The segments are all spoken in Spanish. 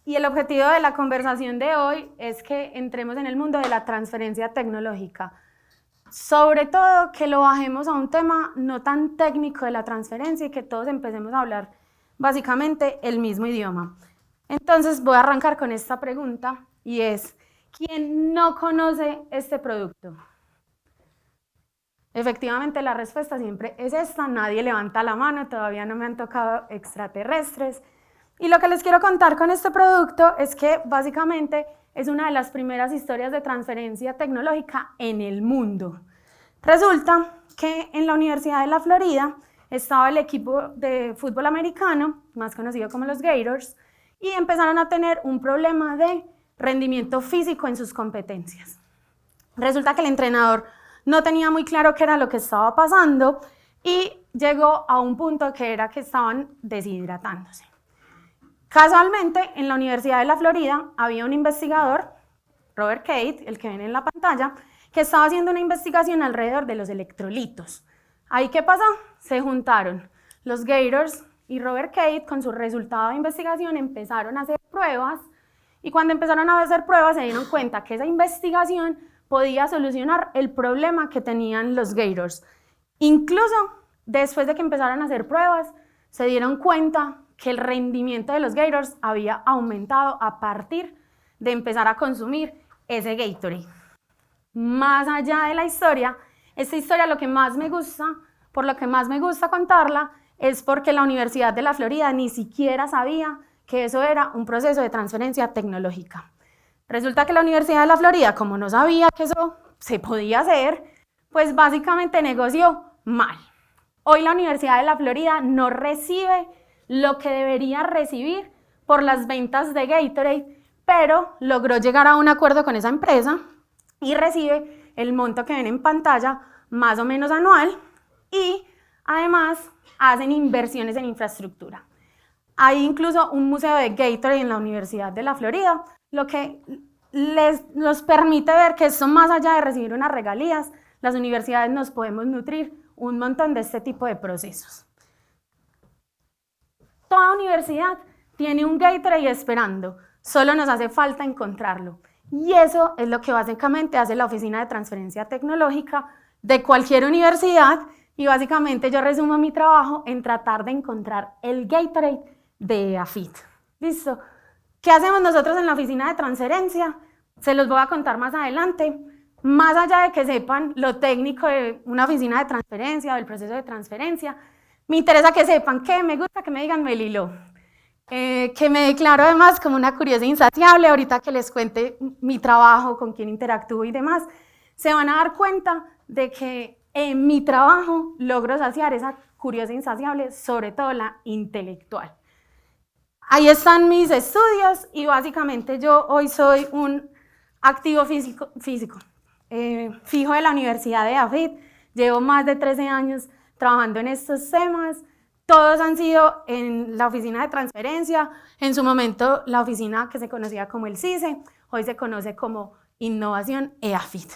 Y el objetivo de la conversación de hoy es que entremos en el mundo de la transferencia tecnológica. Sobre todo que lo bajemos a un tema no tan técnico de la transferencia y que todos empecemos a hablar básicamente el mismo idioma. Entonces voy a arrancar con esta pregunta y es, ¿quién no conoce este producto? Efectivamente la respuesta siempre es esta, nadie levanta la mano, todavía no me han tocado extraterrestres. Y lo que les quiero contar con este producto es que básicamente es una de las primeras historias de transferencia tecnológica en el mundo. Resulta que en la Universidad de la Florida estaba el equipo de fútbol americano, más conocido como los Gators, y empezaron a tener un problema de rendimiento físico en sus competencias. Resulta que el entrenador no tenía muy claro qué era lo que estaba pasando y llegó a un punto que era que estaban deshidratándose. Casualmente, en la Universidad de la Florida había un investigador, Robert Cade, el que ven en la pantalla, que estaba haciendo una investigación alrededor de los electrolitos. ¿Ahí qué pasó? Se juntaron los Gators y Robert Cade con su resultado de investigación empezaron a hacer pruebas y cuando empezaron a hacer pruebas se dieron cuenta que esa investigación podía solucionar el problema que tenían los Gators. Incluso después de que empezaron a hacer pruebas, se dieron cuenta que el rendimiento de los Gators había aumentado a partir de empezar a consumir ese Gatorade. Más allá de la historia, esta historia lo que más me gusta, por lo que más me gusta contarla, es porque la Universidad de la Florida ni siquiera sabía que eso era un proceso de transferencia tecnológica. Resulta que la Universidad de la Florida, como no sabía que eso se podía hacer, pues básicamente negoció mal. Hoy la Universidad de la Florida no recibe lo que debería recibir por las ventas de Gatorade, pero logró llegar a un acuerdo con esa empresa y recibe el monto que ven en pantalla más o menos anual y además hacen inversiones en infraestructura. Hay incluso un museo de Gatorade en la Universidad de la Florida, lo que nos permite ver que esto, más allá de recibir unas regalías, las universidades nos podemos nutrir un montón de este tipo de procesos. Toda universidad tiene un Gatorade esperando, solo nos hace falta encontrarlo. Y eso es lo que básicamente hace la Oficina de Transferencia Tecnológica de cualquier universidad y básicamente yo resumo mi trabajo en tratar de encontrar el Gatorade de EAFIT. ¿Listo? ¿Qué hacemos nosotros en la Oficina de Transferencia? Se los voy a contar más adelante. Más allá de que sepan lo técnico de una oficina de transferencia o del proceso de transferencia, me interesa que sepan que me gusta que me digan Melilo. Que me declaro además como una curiosa insaciable, ahorita que les cuente mi trabajo, con quién interactúo y demás, se van a dar cuenta de que en mi trabajo logro saciar esa curiosa insaciable, sobre todo la intelectual. Ahí están mis estudios y básicamente yo hoy soy un activo fijo de la Universidad de EAFIT, llevo más de 13 años trabajando en estos temas. Todos han sido en la oficina de transferencia, en su momento la oficina que se conocía como el CICE, hoy se conoce como Innovación EAFIT.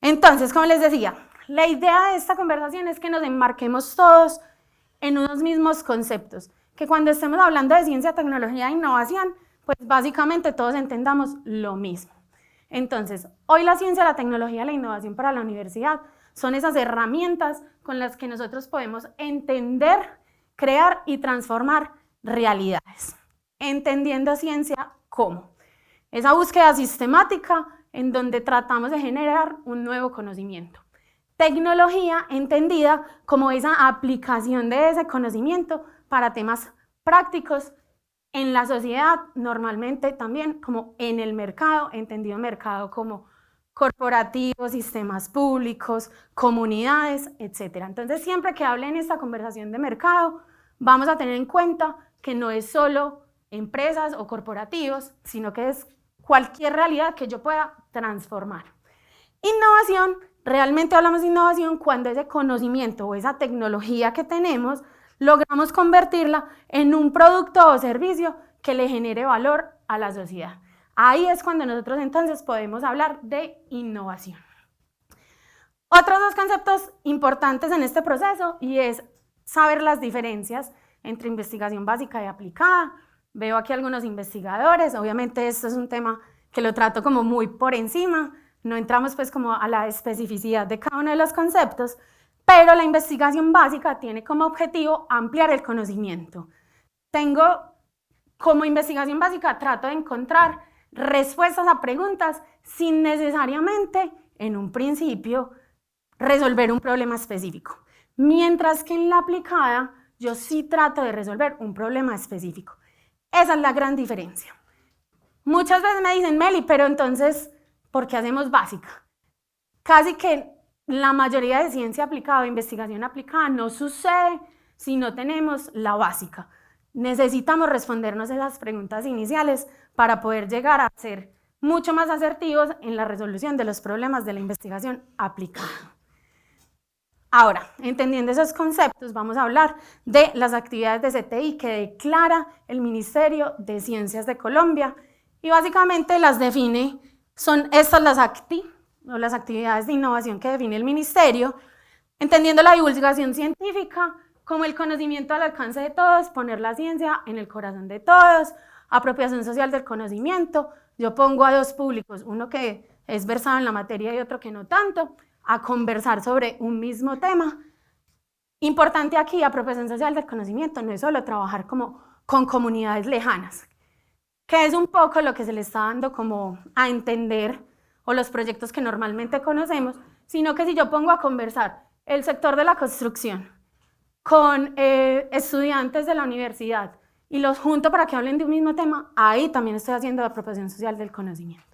Entonces, como les decía, la idea de esta conversación es que nos enmarquemos todos en unos mismos conceptos, que cuando estemos hablando de ciencia, tecnología e innovación, pues básicamente todos entendamos lo mismo. Entonces, hoy la ciencia, la tecnología y la innovación para la universidad son esas herramientas con las que nosotros podemos entender, crear y transformar realidades. Entendiendo ciencia como esa búsqueda sistemática en donde tratamos de generar un nuevo conocimiento. Tecnología entendida como esa aplicación de ese conocimiento para temas prácticos en la sociedad, normalmente también como en el mercado, entendido mercado como corporativos, sistemas públicos, comunidades, etc. Entonces, siempre que hable en esta conversación de mercado, vamos a tener en cuenta que no es solo empresas o corporativos, sino que es cualquier realidad que yo pueda transformar. Innovación, realmente hablamos de innovación cuando ese conocimiento o esa tecnología que tenemos logramos convertirla en un producto o servicio que le genere valor a la sociedad. Ahí es cuando nosotros entonces podemos hablar de innovación. Otros dos conceptos importantes en este proceso y es saber las diferencias entre investigación básica y aplicada. Veo aquí algunos investigadores, obviamente esto es un tema que lo trato como muy por encima, no entramos pues como a la especificidad de cada uno de los conceptos, pero la investigación básica tiene como objetivo ampliar el conocimiento. Como investigación básica trato de encontrar respuestas a preguntas sin necesariamente, en un principio, resolver un problema específico. Mientras que en la aplicada, yo sí trato de resolver un problema específico. Esa es la gran diferencia. Muchas veces me dicen, Meli, pero entonces, ¿por qué hacemos básica? Casi que la mayoría de ciencia aplicada o investigación aplicada no sucede si no tenemos la básica. Necesitamos respondernos esas preguntas iniciales para poder llegar a ser mucho más asertivos en la resolución de los problemas de la investigación aplicada. Ahora, entendiendo esos conceptos, vamos a hablar de las actividades de CTI que declara el Ministerio de Ciencias de Colombia y básicamente las define, son estas las actividades de innovación que define el Ministerio, entendiendo la divulgación científica como el conocimiento al alcance de todos, poner la ciencia en el corazón de todos, apropiación social del conocimiento. Yo pongo a dos públicos, uno que es versado en la materia y otro que no tanto, a conversar sobre un mismo tema. Importante aquí, apropiación social del conocimiento, no es solo trabajar como con comunidades lejanas, que es un poco lo que se le está dando como a entender, o los proyectos que normalmente conocemos, sino que si yo pongo a conversar el sector de la construcción con estudiantes de la universidad y los junto para que hablen de un mismo tema, ahí también estoy haciendo la apropiación social del conocimiento.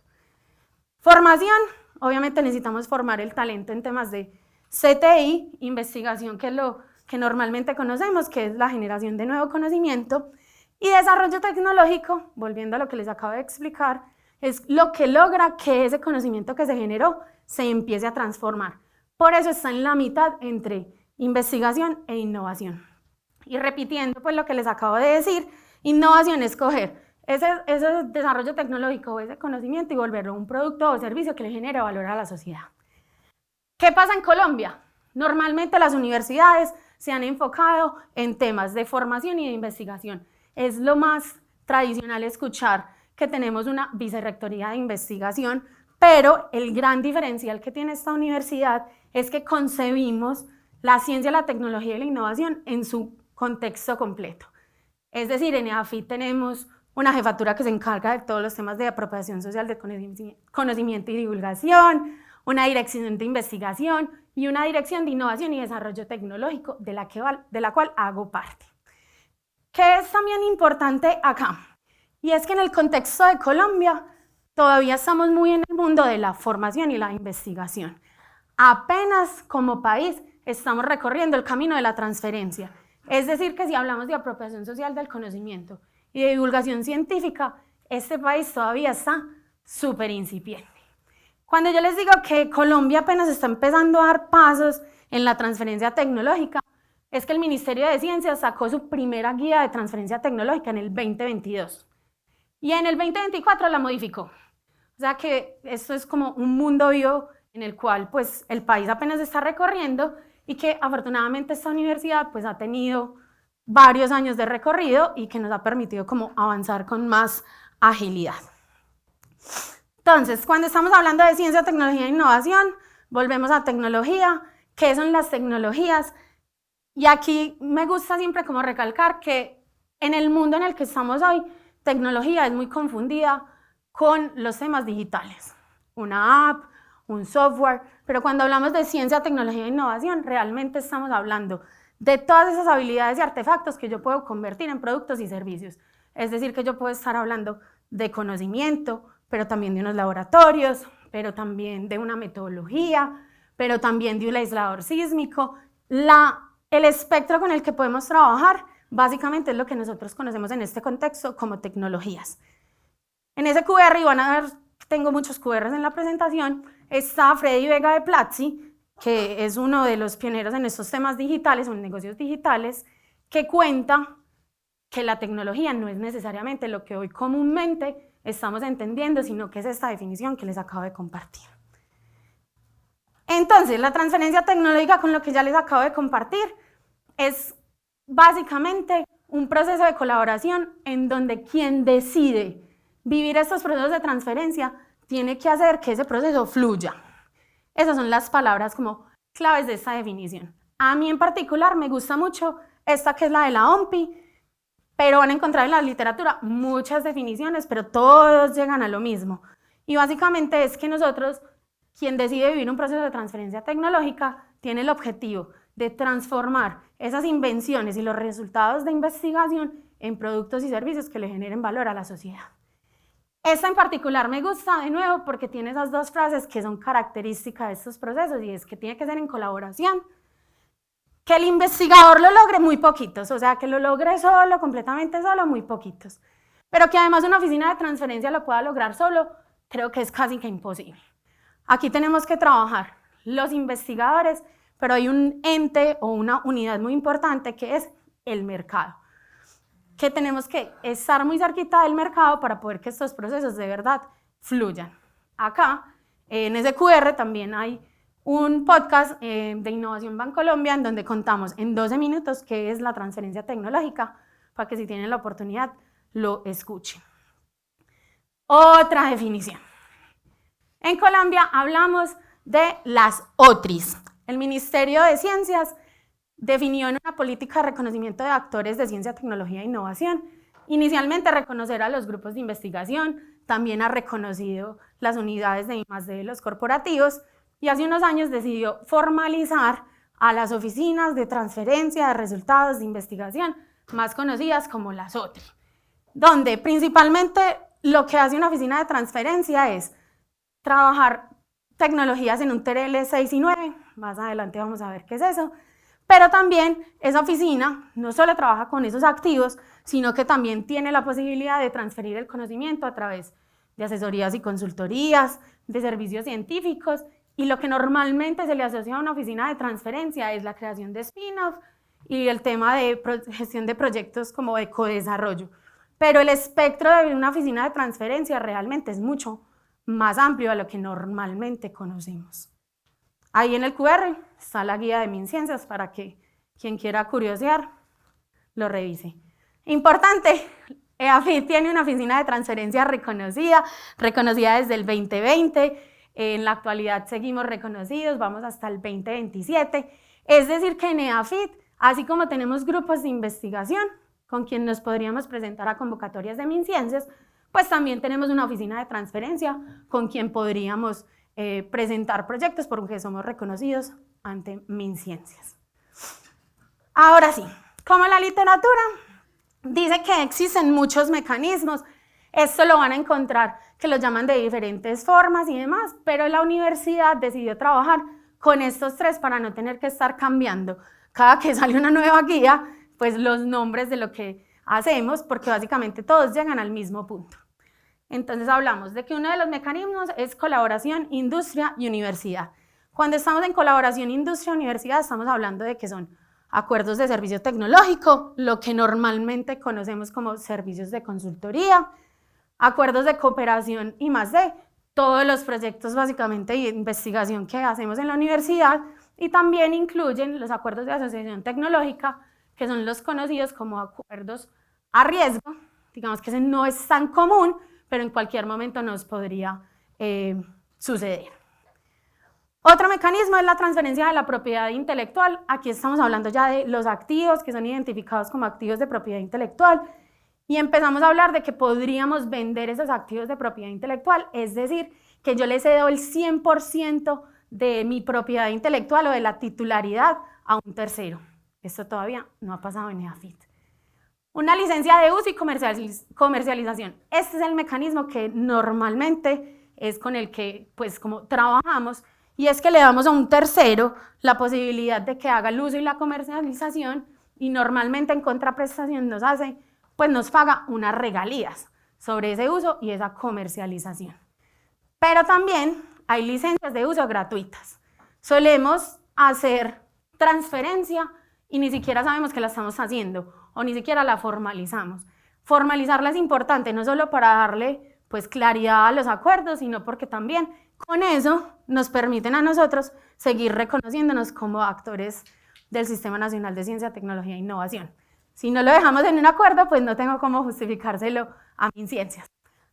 Formación, obviamente necesitamos formar el talento en temas de CTI, investigación, que es lo que normalmente conocemos, que es la generación de nuevo conocimiento, y desarrollo tecnológico, volviendo a lo que les acabo de explicar, es lo que logra que ese conocimiento que se generó se empiece a transformar. Por eso está en la mitad entre investigación e innovación. Y repitiendo pues lo que les acabo de decir, innovación es coger ese desarrollo tecnológico o ese conocimiento y volverlo un producto o servicio que le genere valor a la sociedad. ¿Qué pasa en Colombia? Normalmente las universidades se han enfocado en temas de formación y de investigación. Es lo más tradicional escuchar que tenemos una vicerrectoría de investigación, pero el gran diferencial que tiene esta universidad es que concebimos la ciencia, la tecnología y la innovación en su contexto completo. Es decir, en EAFIT tenemos una jefatura que se encarga de todos los temas de apropiación social de conocimiento y divulgación, una dirección de investigación y una dirección de innovación y desarrollo tecnológico de la cual hago parte. ¿Qué es también importante acá? Y es que en el contexto de Colombia todavía estamos muy en el mundo de la formación y la investigación. Apenas como país estamos recorriendo el camino de la transferencia. Es decir, que si hablamos de apropiación social del conocimiento y de divulgación científica, este país todavía está súper incipiente. Cuando yo les digo que Colombia apenas está empezando a dar pasos en la transferencia tecnológica, es que el Ministerio de Ciencias sacó su primera guía de transferencia tecnológica en el 2022 y en el 2024 la modificó. O sea que esto es como un mundo vivo en el cual pues, el país apenas está recorriendo y que afortunadamente esta universidad pues, ha tenido varios años de recorrido y que nos ha permitido como avanzar con más agilidad. Entonces, cuando estamos hablando de ciencia, tecnología e innovación, volvemos a tecnología. ¿Qué son las tecnologías? Y aquí me gusta siempre como recalcar que en el mundo en el que estamos hoy, tecnología es muy confundida con los temas digitales. Una app, un software, pero cuando hablamos de ciencia, tecnología e innovación, realmente estamos hablando de todas esas habilidades y artefactos que yo puedo convertir en productos y servicios. Es decir, que yo puedo estar hablando de conocimiento, pero también de unos laboratorios, pero también de una metodología, pero también de un aislador sísmico. El espectro con el que podemos trabajar básicamente es lo que nosotros conocemos en este contexto como tecnologías. En ese QR, y van a ver, tengo muchos QRs en la presentación, está Freddy Vega de Platzi, que es uno de los pioneros en estos temas digitales o en negocios digitales, que cuenta que la tecnología no es necesariamente lo que hoy comúnmente estamos entendiendo, sino que es esta definición que les acabo de compartir. Entonces, la transferencia tecnológica con lo que ya les acabo de compartir es básicamente un proceso de colaboración en donde quien decide vivir estos procesos de transferencia tiene que hacer que ese proceso fluya. Esas son las palabras como claves de esta definición. A mí en particular me gusta mucho esta que es la de la OMPI, pero van a encontrar en la literatura muchas definiciones, pero todos llegan a lo mismo. Y básicamente es que nosotros, quien decide vivir un proceso de transferencia tecnológica, tiene el objetivo de transformar esas invenciones y los resultados de investigación en productos y servicios que le generen valor a la sociedad. Esta en particular me gusta, de nuevo, porque tiene esas dos frases que son características de estos procesos, y es que tiene que ser en colaboración, que el investigador lo logre muy poquitos, o sea, que lo logre solo, completamente solo, muy poquitos, pero que además una oficina de transferencia lo pueda lograr solo, creo que es casi que imposible. Aquí tenemos que trabajar los investigadores, pero hay un ente o una unidad muy importante que es el mercado, que tenemos que estar muy cerquita del mercado para poder que estos procesos de verdad fluyan. Acá, en ese QR también hay un podcast de Innovación Bancolombia en donde contamos en 12 minutos qué es la transferencia tecnológica, para que si tienen la oportunidad lo escuchen. Otra definición. En Colombia hablamos de las OTRIs. El Ministerio de Ciencias definió en una política de reconocimiento de actores de ciencia, tecnología e innovación, inicialmente reconocer a los grupos de investigación, también ha reconocido las unidades de I+D de los corporativos, y hace unos años decidió formalizar a las oficinas de transferencia de resultados de investigación, más conocidas como las OTRI, donde principalmente lo que hace una oficina de transferencia es trabajar tecnologías en un TRL 6 y 9, más adelante vamos a ver qué es eso, pero también esa oficina no solo trabaja con esos activos, sino que también tiene la posibilidad de transferir el conocimiento a través de asesorías y consultorías, de servicios científicos, y lo que normalmente se le asocia a una oficina de transferencia es la creación de spin-off y el tema de gestión de proyectos como de co-desarrollo. Pero el espectro de una oficina de transferencia realmente es mucho más amplio a lo que normalmente conocemos. Ahí en el QR está la guía de MinCiencias para que quien quiera curiosear lo revise. Importante, EAFIT tiene una oficina de transferencia reconocida desde el 2020, en la actualidad seguimos reconocidos, vamos hasta el 2027, es decir que en EAFIT, así como tenemos grupos de investigación con quien nos podríamos presentar a convocatorias de MinCiencias, pues también tenemos una oficina de transferencia con quien podríamos presentar proyectos porque somos reconocidos ante MinCiencias. Ahora sí, como la literatura dice que existen muchos mecanismos, esto lo van a encontrar que los llaman de diferentes formas y demás, pero la universidad decidió trabajar con estos tres para no tener que estar cambiando cada que sale una nueva guía, pues los nombres de lo que hacemos, porque básicamente todos llegan al mismo punto. Entonces hablamos de que uno de los mecanismos es colaboración, industria y universidad. Cuando estamos en colaboración, industria, universidad, estamos hablando de que son acuerdos de servicio tecnológico, lo que normalmente conocemos como servicios de consultoría, acuerdos de cooperación I+D, todos los proyectos básicamente de investigación que hacemos en la universidad, y también incluyen los acuerdos de asociación tecnológica, que son los conocidos como acuerdos a riesgo, digamos que ese no es tan común, pero en cualquier momento nos podría suceder. Otro mecanismo es la transferencia de la propiedad intelectual. Aquí estamos hablando ya de los activos que son identificados como activos de propiedad intelectual y empezamos a hablar de que podríamos vender esos activos de propiedad intelectual, es decir, que yo le cedo el 100% de mi propiedad intelectual o de la titularidad a un tercero. Esto todavía no ha pasado en EAFIT. Una licencia de uso y comercialización. Este es el mecanismo que normalmente es con el que pues como trabajamos, y es que le damos a un tercero la posibilidad de que haga el uso y la comercialización, y normalmente en contraprestación nos paga unas regalías sobre ese uso y esa comercialización. Pero también hay licencias de uso gratuitas. Solemos hacer transferencia y ni siquiera sabemos que la estamos haciendo o ni siquiera la formalizamos. Formalizarla es importante no solo para darle pues claridad a los acuerdos, sino porque también con eso nos permiten a nosotros seguir reconociéndonos como actores del Sistema Nacional de Ciencia, Tecnología e Innovación. Si no lo dejamos en un acuerdo, pues no tengo cómo justificárselo a MinCiencias.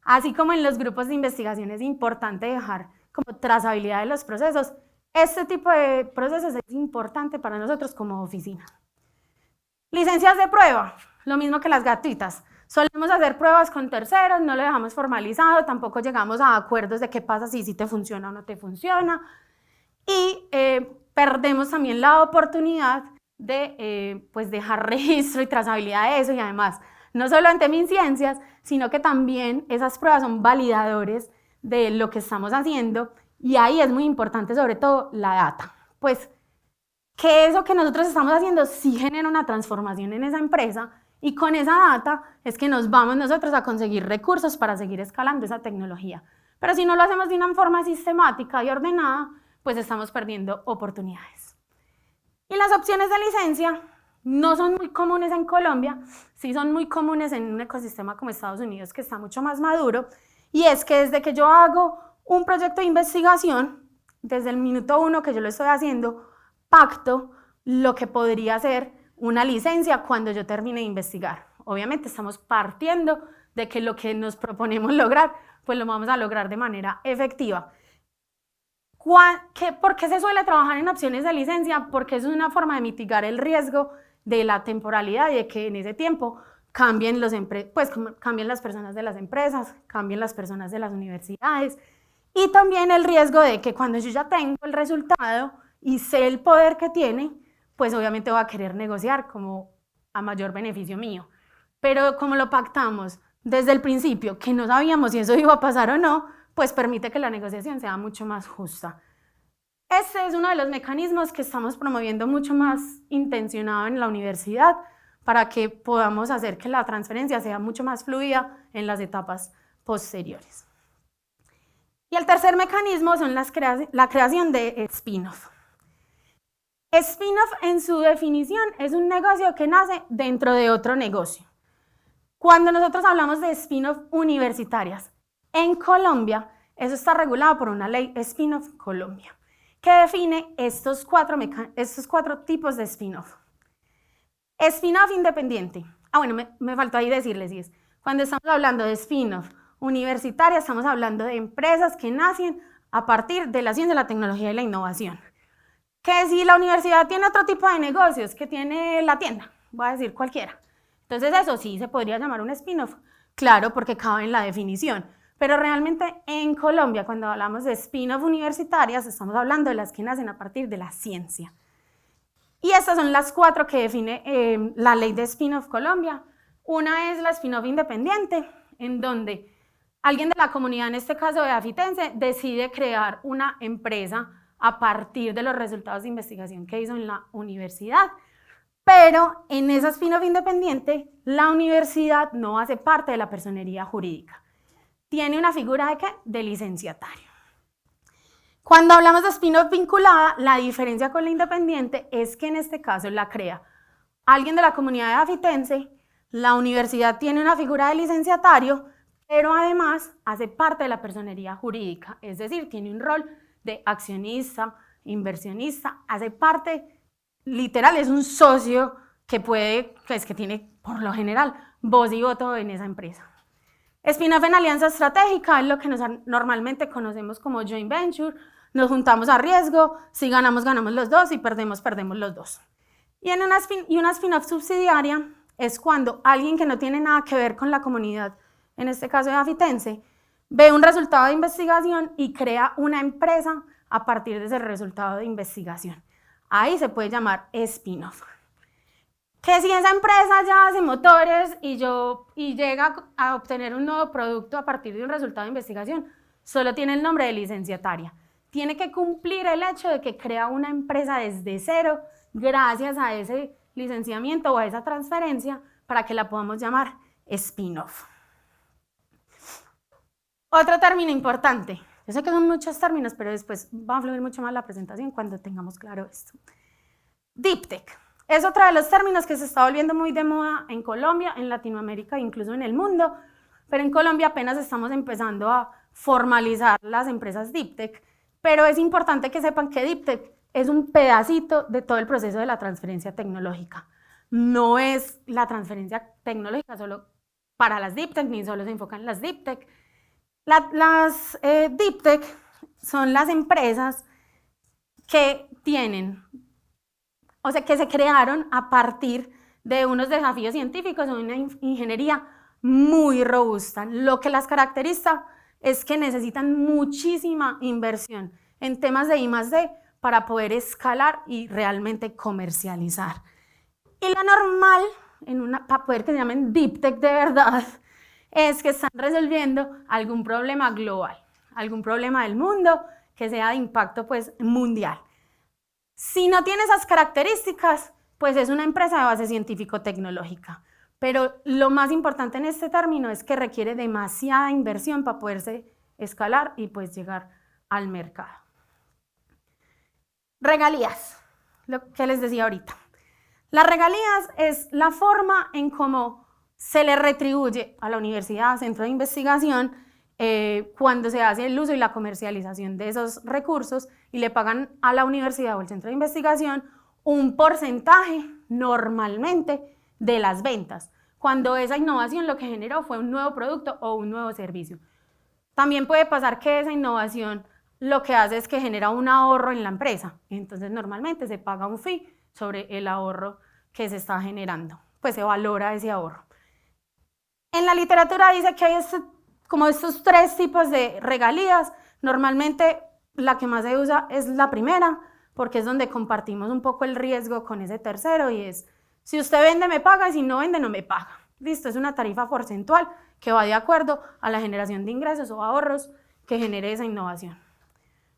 Así como en los grupos de investigación es importante dejar como trazabilidad de los procesos, este tipo de procesos es importante para nosotros como oficina. Licencias de prueba, lo mismo que las gratuitas. Solemos hacer pruebas con terceros, no lo dejamos formalizado, tampoco llegamos a acuerdos de qué pasa si te funciona o no te funciona. Y perdemos también la oportunidad de pues dejar registro y trazabilidad de eso, y además, no solo ante MinCiencias, sino que también esas pruebas son validadores de lo que estamos haciendo, y ahí es muy importante sobre todo la data. Pues que eso que nosotros estamos haciendo sí genera una transformación en esa empresa, y con esa data es que nos vamos nosotros a conseguir recursos para seguir escalando esa tecnología. Pero si no lo hacemos de una forma sistemática y ordenada, pues estamos perdiendo oportunidades. Y las opciones de licencia no son muy comunes en Colombia, sí son muy comunes en un ecosistema como Estados Unidos, que está mucho más maduro, y es que desde que yo hago un proyecto de investigación, desde el minuto 1 que yo lo estoy haciendo, pacto lo que podría ser una licencia cuando yo termine de investigar. Obviamente estamos partiendo de que lo que nos proponemos lograr, pues lo vamos a lograr de manera efectiva. ¿Por qué se suele trabajar en opciones de licencia? Porque es una forma de mitigar el riesgo de la temporalidad y de que en ese tiempo cambien, cambien las personas de las empresas, cambien las personas de las universidades, y también el riesgo de que cuando yo ya tengo el resultado y sé el poder que tiene, pues obviamente voy a querer negociar como a mayor beneficio mío. Pero como lo pactamos desde el principio, que no sabíamos si eso iba a pasar o no, pues permite que la negociación sea mucho más justa. Este es uno de los mecanismos que estamos promoviendo mucho más intencionado en la universidad para que podamos hacer que la transferencia sea mucho más fluida en las etapas posteriores. Y el tercer mecanismo son la creación de spin-off. Spin-off en su definición es un negocio que nace dentro de otro negocio. Cuando nosotros hablamos de spin-off universitarias, en Colombia, eso está regulado por una ley Spin-off Colombia, que define estos cuatro tipos de spin-off. Spin-off independiente. Bueno, me faltó ahí decirles, cuando estamos hablando de spin-off universitaria, estamos hablando de empresas que nacen a partir de la ciencia, la tecnología y la innovación. Que si la universidad tiene otro tipo de negocios, que tiene la tienda, voy a decir cualquiera, entonces eso sí se podría llamar un spin-off, claro, porque cabe en la definición. Pero realmente en Colombia, cuando hablamos de spin-off universitarias, estamos hablando de las que nacen a partir de la ciencia. Y estas son las cuatro que define la ley de spin-off Colombia. Una es la spin-off independiente, en donde alguien de la comunidad, en este caso de Afitense, decide crear una empresa a partir de los resultados de investigación que hizo en la universidad. Pero en esa spin-off independiente, la universidad no hace parte de la personería jurídica. Tiene una figura ¿de qué? De licenciatario. Cuando hablamos de spin-off vinculada, la diferencia con la independiente es que en este caso la crea alguien de la comunidad de Afitense, la universidad tiene una figura de licenciatario, pero además hace parte de la personería jurídica, es decir, tiene un rol de accionista, inversionista, hace parte, literal, es un socio que que tiene por lo general voz y voto en esa empresa. Spin-off en alianza estratégica es lo que normalmente conocemos como joint venture. Nos juntamos a riesgo, si ganamos, ganamos los dos, si perdemos, perdemos los dos. Y una spin-off subsidiaria es cuando alguien que no tiene nada que ver con la comunidad, en este caso de Afitense, ve un resultado de investigación y crea una empresa a partir de ese resultado de investigación. Ahí se puede llamar spin-off. Que si esa empresa ya hace motores y llega a obtener un nuevo producto a partir de un resultado de investigación, solo tiene el nombre de licenciataria. Tiene que cumplir el hecho de que crea una empresa desde cero gracias a ese licenciamiento o a esa transferencia para que la podamos llamar spin-off. Otro término importante. Yo sé que son muchos términos, pero después va a fluir mucho más la presentación cuando tengamos claro esto. Deep Tech. Es otro de los términos que se está volviendo muy de moda en Colombia, en Latinoamérica e incluso en el mundo, pero en Colombia apenas estamos empezando a formalizar las empresas Deep Tech, pero es importante que sepan que Deep Tech es un pedacito de todo el proceso de la transferencia tecnológica. no es la transferencia tecnológica solo para las Deep Tech, ni solo se enfocan en las Deep Tech. Las Deep Tech son las empresas que tienen, o sea, que se crearon a partir de unos desafíos científicos o una ingeniería muy robusta. Lo que las caracteriza es que necesitan muchísima inversión en temas de I+D para poder escalar y realmente comercializar. Y la normal, para poder que se llamen Deep Tech de verdad, es que están resolviendo algún problema global, algún problema del mundo que sea de impacto pues, mundial. Si no tiene esas características, pues es una empresa de base científico-tecnológica. Pero lo más importante en este término es que requiere demasiada inversión para poderse escalar y pues llegar al mercado. Regalías, lo que les decía ahorita. Las regalías es la forma en cómo se le retribuye a la universidad, centro de investigación, cuando se hace el uso y la comercialización de esos recursos y le pagan a la universidad o al centro de investigación un porcentaje normalmente de las ventas, cuando esa innovación lo que generó fue un nuevo producto o un nuevo servicio. También puede pasar que esa innovación lo que hace es que genera un ahorro en la empresa, entonces normalmente se paga un fee sobre el ahorro que se está generando, pues se valora ese ahorro. En la literatura dice que hay como estos tres tipos de regalías. Normalmente la que más se usa es la primera, porque es donde compartimos un poco el riesgo con ese tercero y es, si usted vende me paga y si no vende no me paga. Listo, es una tarifa porcentual que va de acuerdo a la generación de ingresos o ahorros que genere esa innovación.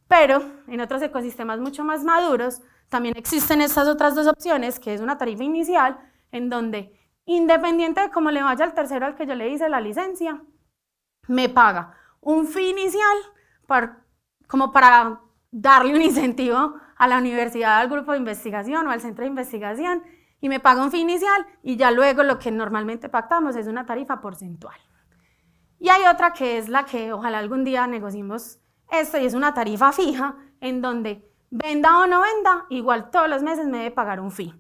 Pero en otros ecosistemas mucho más maduros también existen estas otras dos opciones, que es una tarifa inicial en donde, independiente de cómo le vaya al tercero al que yo le hice la licencia, me paga un fee inicial como para darle un incentivo a la universidad, al grupo de investigación o al centro de investigación, y me paga un fee inicial y ya luego lo que normalmente pactamos es una tarifa porcentual. Y hay otra que es la que ojalá algún día negociemos esto, y es una tarifa fija en donde venda o no venda, igual todos los meses me debe pagar un fee.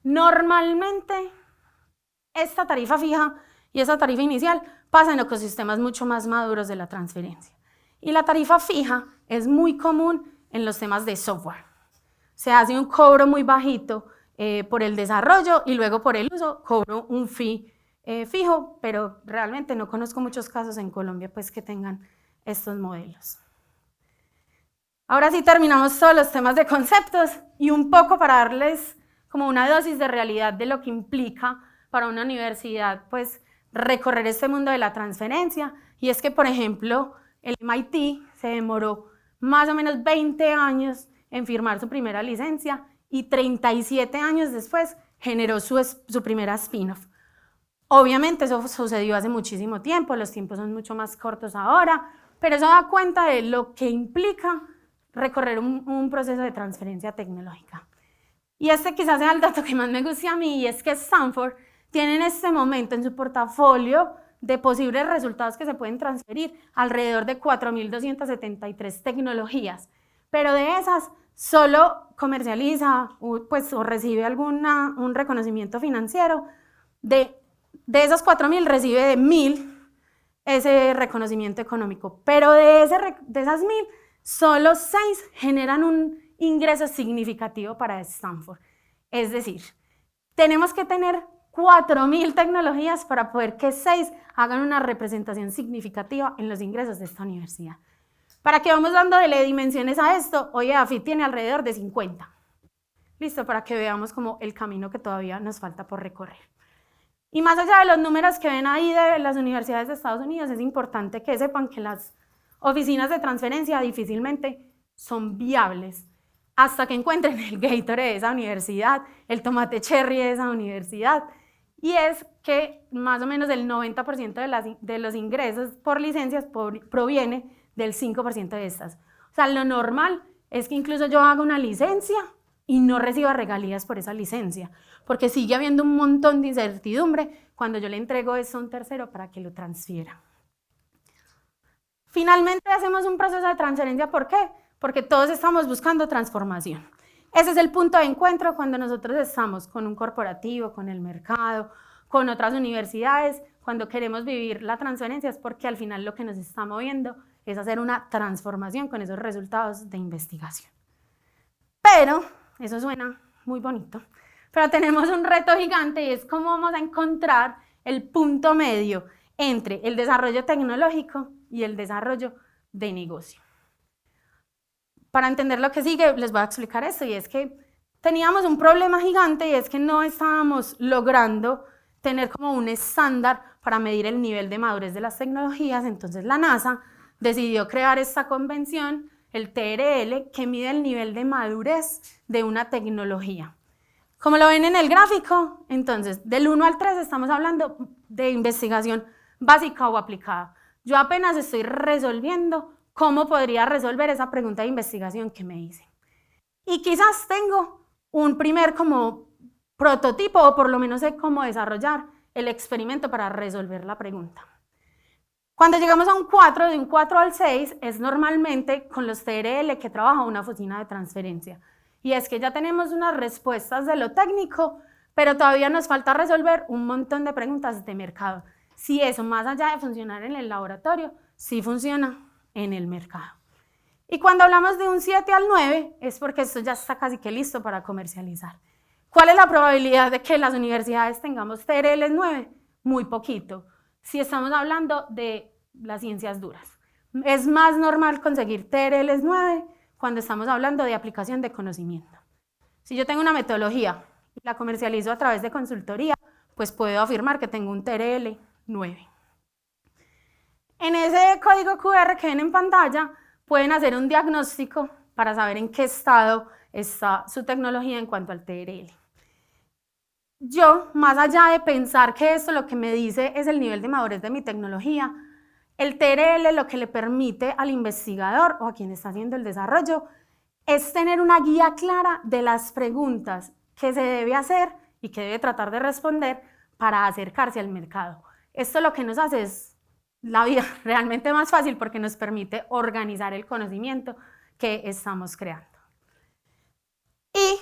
Normalmente esta tarifa fija y esa tarifa inicial pasa en ecosistemas mucho más maduros de la transferencia. Y la tarifa fija es muy común en los temas de software. Se hace un cobro muy bajito por el desarrollo y luego por el uso cobro un fee fijo, pero realmente no conozco muchos casos en Colombia pues, que tengan estos modelos. Ahora sí terminamos todos los temas de conceptos y un poco para darles como una dosis de realidad de lo que implica para una universidad pues, recorrer este mundo de la transferencia. Y es que, por ejemplo, el MIT se demoró más o menos 20 años en firmar su primera licencia y 37 años después generó su primera spin-off. Obviamente eso sucedió hace muchísimo tiempo, los tiempos son mucho más cortos ahora, pero eso da cuenta de lo que implica recorrer un proceso de transferencia tecnológica. Y este quizás sea el dato que más me gusta a mí, y es que Stanford tiene en este momento en su portafolio de posibles resultados que se pueden transferir alrededor de 4.273 tecnologías, pero de esas solo comercializa pues, o recibe un reconocimiento financiero. De esos 4.000 recibe de 1.000 ese reconocimiento económico, pero de esas 1.000 solo 6 generan un ingreso significativo para Stanford. Es decir, tenemos que tener 4.000 tecnologías para poder que 6 hagan una representación significativa en los ingresos de esta universidad. Para que vamos dándole dimensiones a esto, hoy EAFIT tiene alrededor de 50. Listo, para que veamos como el camino que todavía nos falta por recorrer. Y más allá de los números que ven ahí de las universidades de Estados Unidos, es importante que sepan que las oficinas de transferencia difícilmente son viables hasta que encuentren el Gatorade de esa universidad, el tomate cherry de esa universidad. Y es que más o menos el 90% de los ingresos por licencias proviene del 5% de estas. O sea, lo normal es que incluso yo haga una licencia y no reciba regalías por esa licencia, porque sigue habiendo un montón de incertidumbre cuando yo le entrego eso a un tercero para que lo transfiera. Finalmente hacemos un proceso de transferencia, ¿por qué? Porque todos estamos buscando transformación. Ese es el punto de encuentro cuando nosotros estamos con un corporativo, con el mercado, con otras universidades, cuando queremos vivir la transferencia es porque al final lo que nos está moviendo es hacer una transformación con esos resultados de investigación. Pero, eso suena muy bonito, pero tenemos un reto gigante y es cómo vamos a encontrar el punto medio entre el desarrollo tecnológico y el desarrollo de negocio. Para entender lo que sigue, les voy a explicar esto, y es que teníamos un problema gigante y es que no estábamos logrando tener como un estándar para medir el nivel de madurez de las tecnologías. Entonces la NASA decidió crear esta convención, el TRL, que mide el nivel de madurez de una tecnología. Como lo ven en el gráfico, entonces del 1 al 3 estamos hablando de investigación básica o aplicada. Yo apenas estoy resolviendo cómo podría resolver esa pregunta de investigación que me hice. Y quizás tengo un primer como prototipo, o por lo menos sé cómo desarrollar el experimento para resolver la pregunta. Cuando llegamos a un 4, de un 4 al 6, es normalmente con los TRL que trabaja una oficina de transferencia. Y es que ya tenemos unas respuestas de lo técnico, pero todavía nos falta resolver un montón de preguntas de mercado. Si eso, más allá de funcionar en el laboratorio, sí funciona en el mercado. Y cuando hablamos de un 7 al 9, es porque esto ya está casi que listo para comercializar. ¿Cuál es la probabilidad de que las universidades tengamos TRL 9? Muy poquito, si estamos hablando de las ciencias duras. Es más normal conseguir TRL 9 cuando estamos hablando de aplicación de conocimiento. Si yo tengo una metodología y la comercializo a través de consultoría, pues puedo afirmar que tengo un TRL 9. En ese código QR que ven en pantalla, pueden hacer un diagnóstico para saber en qué estado está su tecnología en cuanto al TRL. Yo, más allá de pensar que esto lo que me dice es el nivel de madurez de mi tecnología, el TRL lo que le permite al investigador o a quien está haciendo el desarrollo es tener una guía clara de las preguntas que se debe hacer y que debe tratar de responder para acercarse al mercado. Esto lo que nos hace es la vida realmente más fácil porque nos permite organizar el conocimiento que estamos creando. Y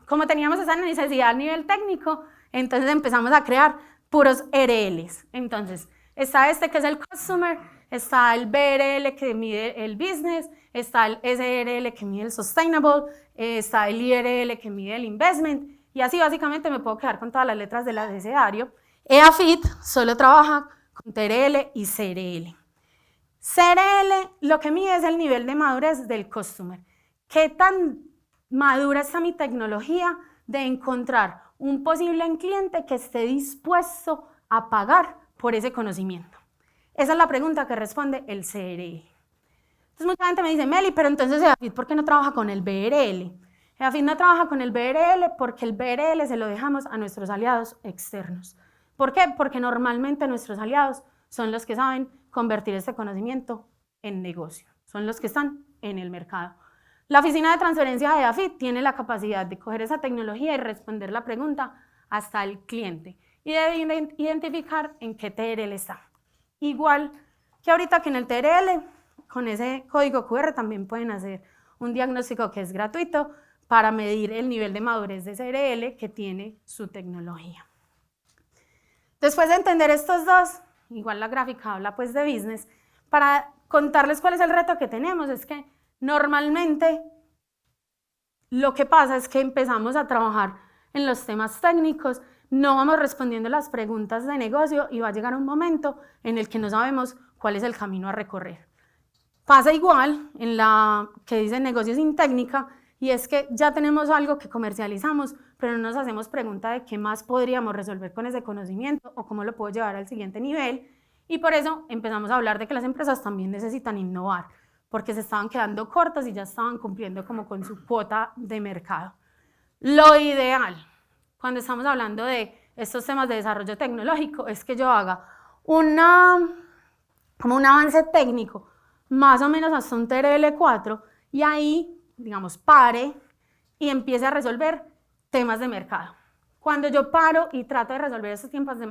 como teníamos esa necesidad a nivel técnico, entonces empezamos a crear puros RLs. Entonces, está este que es el Customer, está el BRL que mide el Business, está el SRL que mide el Sustainable, está el IRL que mide el Investment, y así básicamente me puedo quedar con todas las letras del abecedario. EAFIT solo trabaja con TRL y CRL. CRL lo que mide es el nivel de madurez del Customer. ¿Qué tan madura está mi tecnología de encontrar un posible cliente que esté dispuesto a pagar por ese conocimiento? Esa es la pregunta que responde el CRL. Entonces mucha gente me dice, Meli, pero entonces EAFIT, ¿por qué no trabaja con el BRL? EAFIT no trabaja con el BRL porque el BRL se lo dejamos a nuestros aliados externos. ¿Por qué? Porque normalmente nuestros aliados son los que saben convertir este conocimiento en negocio, son los que están en el mercado. La oficina de transferencia de EAFIT tiene la capacidad de coger esa tecnología y responder la pregunta hasta el cliente y de identificar en qué TRL está. Igual que ahorita que en el TRL, con ese código QR también pueden hacer un diagnóstico que es gratuito para medir el nivel de madurez de CRL que tiene su tecnología. Después de entender estos dos, igual la gráfica habla pues de business, para contarles cuál es el reto que tenemos, es que normalmente lo que pasa es que empezamos a trabajar en los temas técnicos, no vamos respondiendo las preguntas de negocio y va a llegar un momento en el que no sabemos cuál es el camino a recorrer. Pasa igual en la que dice negocios sin técnica, y es que ya tenemos algo que comercializamos, pero no nos hacemos pregunta de qué más podríamos resolver con ese conocimiento o cómo lo puedo llevar al siguiente nivel, y por eso empezamos a hablar de que las empresas también necesitan innovar, porque se estaban quedando cortas y ya estaban cumpliendo como con su cuota de mercado. Lo ideal, cuando estamos hablando de estos temas de desarrollo tecnológico, es que yo haga como un avance técnico, más o menos hasta un TRL 4, y ahí, digamos, pare y empiece a resolver temas de mercado. Cuando yo paro y trato de resolver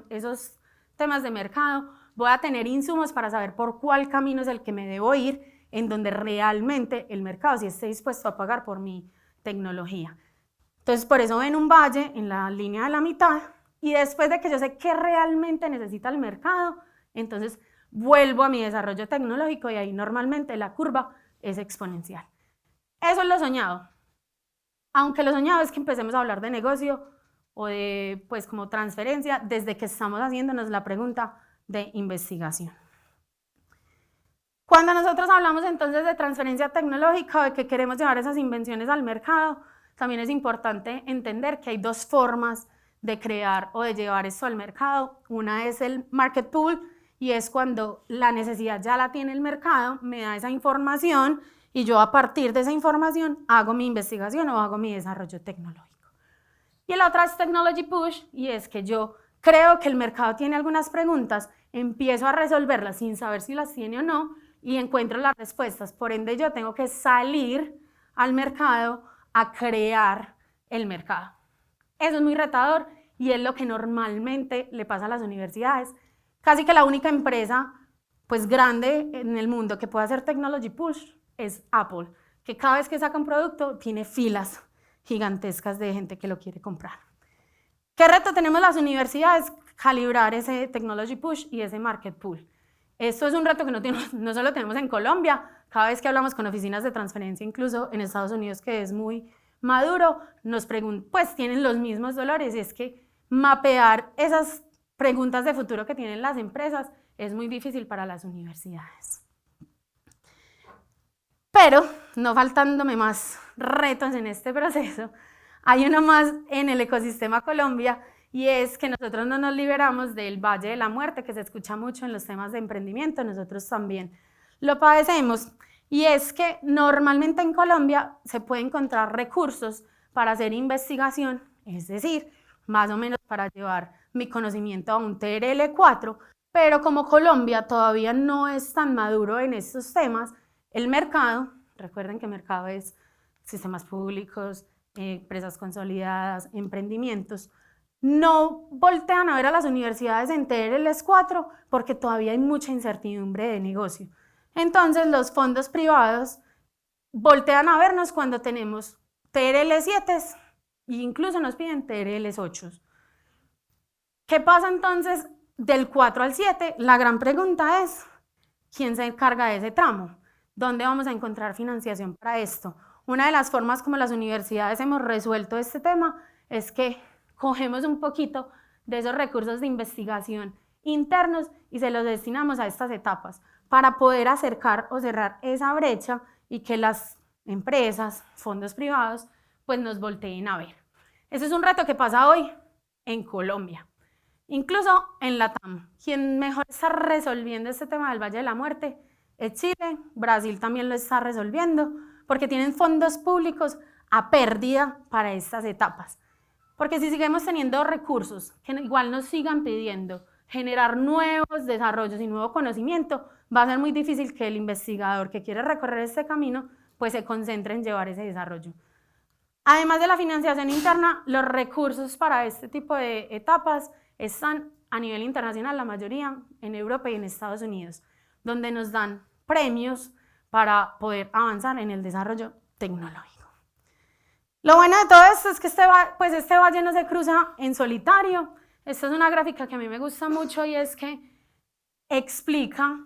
esos temas de mercado, voy a tener insumos para saber por cuál camino es el que me debo ir, en donde realmente el mercado sí esté dispuesto a pagar por mi tecnología. Entonces, por eso ven un valle en la línea de la mitad, y después de que yo sé qué realmente necesita el mercado, entonces vuelvo a mi desarrollo tecnológico y ahí normalmente la curva es exponencial. Eso es lo soñado. Aunque lo soñado es que empecemos a hablar de negocio o de, pues, como transferencia desde que estamos haciéndonos la pregunta de investigación. Cuando nosotros hablamos entonces de transferencia tecnológica, de que queremos llevar esas invenciones al mercado, también es importante entender que hay dos formas de crear o de llevar esto al mercado. Una es el market pool, y es cuando la necesidad ya la tiene el mercado, me da esa información y yo a partir de esa información hago mi investigación o hago mi desarrollo tecnológico. Y la otra es technology push, y es que yo creo que el mercado tiene algunas preguntas, empiezo a resolverlas sin saber si las tiene o no y encuentro las respuestas. Por ende, yo tengo que salir al mercado a crear el mercado. Eso es muy retador y es lo que normalmente le pasa a las universidades. Casi que la única empresa pues grande en el mundo que puede hacer technology push es Apple, que cada vez que saca un producto tiene filas gigantescas de gente que lo quiere comprar. ¿Qué reto tenemos las universidades? Calibrar ese technology push y ese market pool. Esto es un reto que no solo tenemos en Colombia, cada vez que hablamos con oficinas de transferencia, incluso en Estados Unidos, que es muy maduro, nos preguntan, pues tienen los mismos dolores, y es que mapear esas preguntas de futuro que tienen las empresas es muy difícil para las universidades. Pero, no faltándome más retos en este proceso, hay uno más en el ecosistema Colombia, y es que nosotros no nos liberamos del Valle de la Muerte, que se escucha mucho en los temas de emprendimiento, nosotros también lo padecemos, y es que normalmente en Colombia se puede encontrar recursos para hacer investigación, es decir, más o menos para llevar mi conocimiento a un TRL4, pero como Colombia todavía no es tan maduro en estos temas, el mercado, recuerden que el mercado es sistemas públicos, empresas consolidadas, emprendimientos, no voltean a ver a las universidades en TRL4 porque todavía hay mucha incertidumbre de negocio. Entonces los fondos privados voltean a vernos cuando tenemos TRL7 e incluso nos piden TRL8. ¿Qué pasa entonces del 4 al 7? La gran pregunta es, ¿quién se encarga de ese tramo? ¿Dónde vamos a encontrar financiación para esto? Una de las formas como las universidades hemos resuelto este tema es que cogemos un poquito de esos recursos de investigación internos y se los destinamos a estas etapas para poder acercar o cerrar esa brecha y que las empresas, fondos privados, pues nos volteen a ver. Ese es un reto que pasa hoy en Colombia. Incluso en LATAM, quien mejor está resolviendo este tema del Valle de la Muerte es Chile. Brasil también lo está resolviendo porque tienen fondos públicos a pérdida para estas etapas. Porque si seguimos teniendo recursos que igual nos sigan pidiendo generar nuevos desarrollos y nuevo conocimiento, va a ser muy difícil que el investigador que quiere recorrer este camino pues se concentre en llevar ese desarrollo. Además de la financiación interna, los recursos para este tipo de etapas están a nivel internacional, la mayoría en Europa y en Estados Unidos, donde nos dan premios para poder avanzar en el desarrollo tecnológico. Lo bueno de todo esto es que este valle no se cruza en solitario. Esta es una gráfica que a mí me gusta mucho y es que explica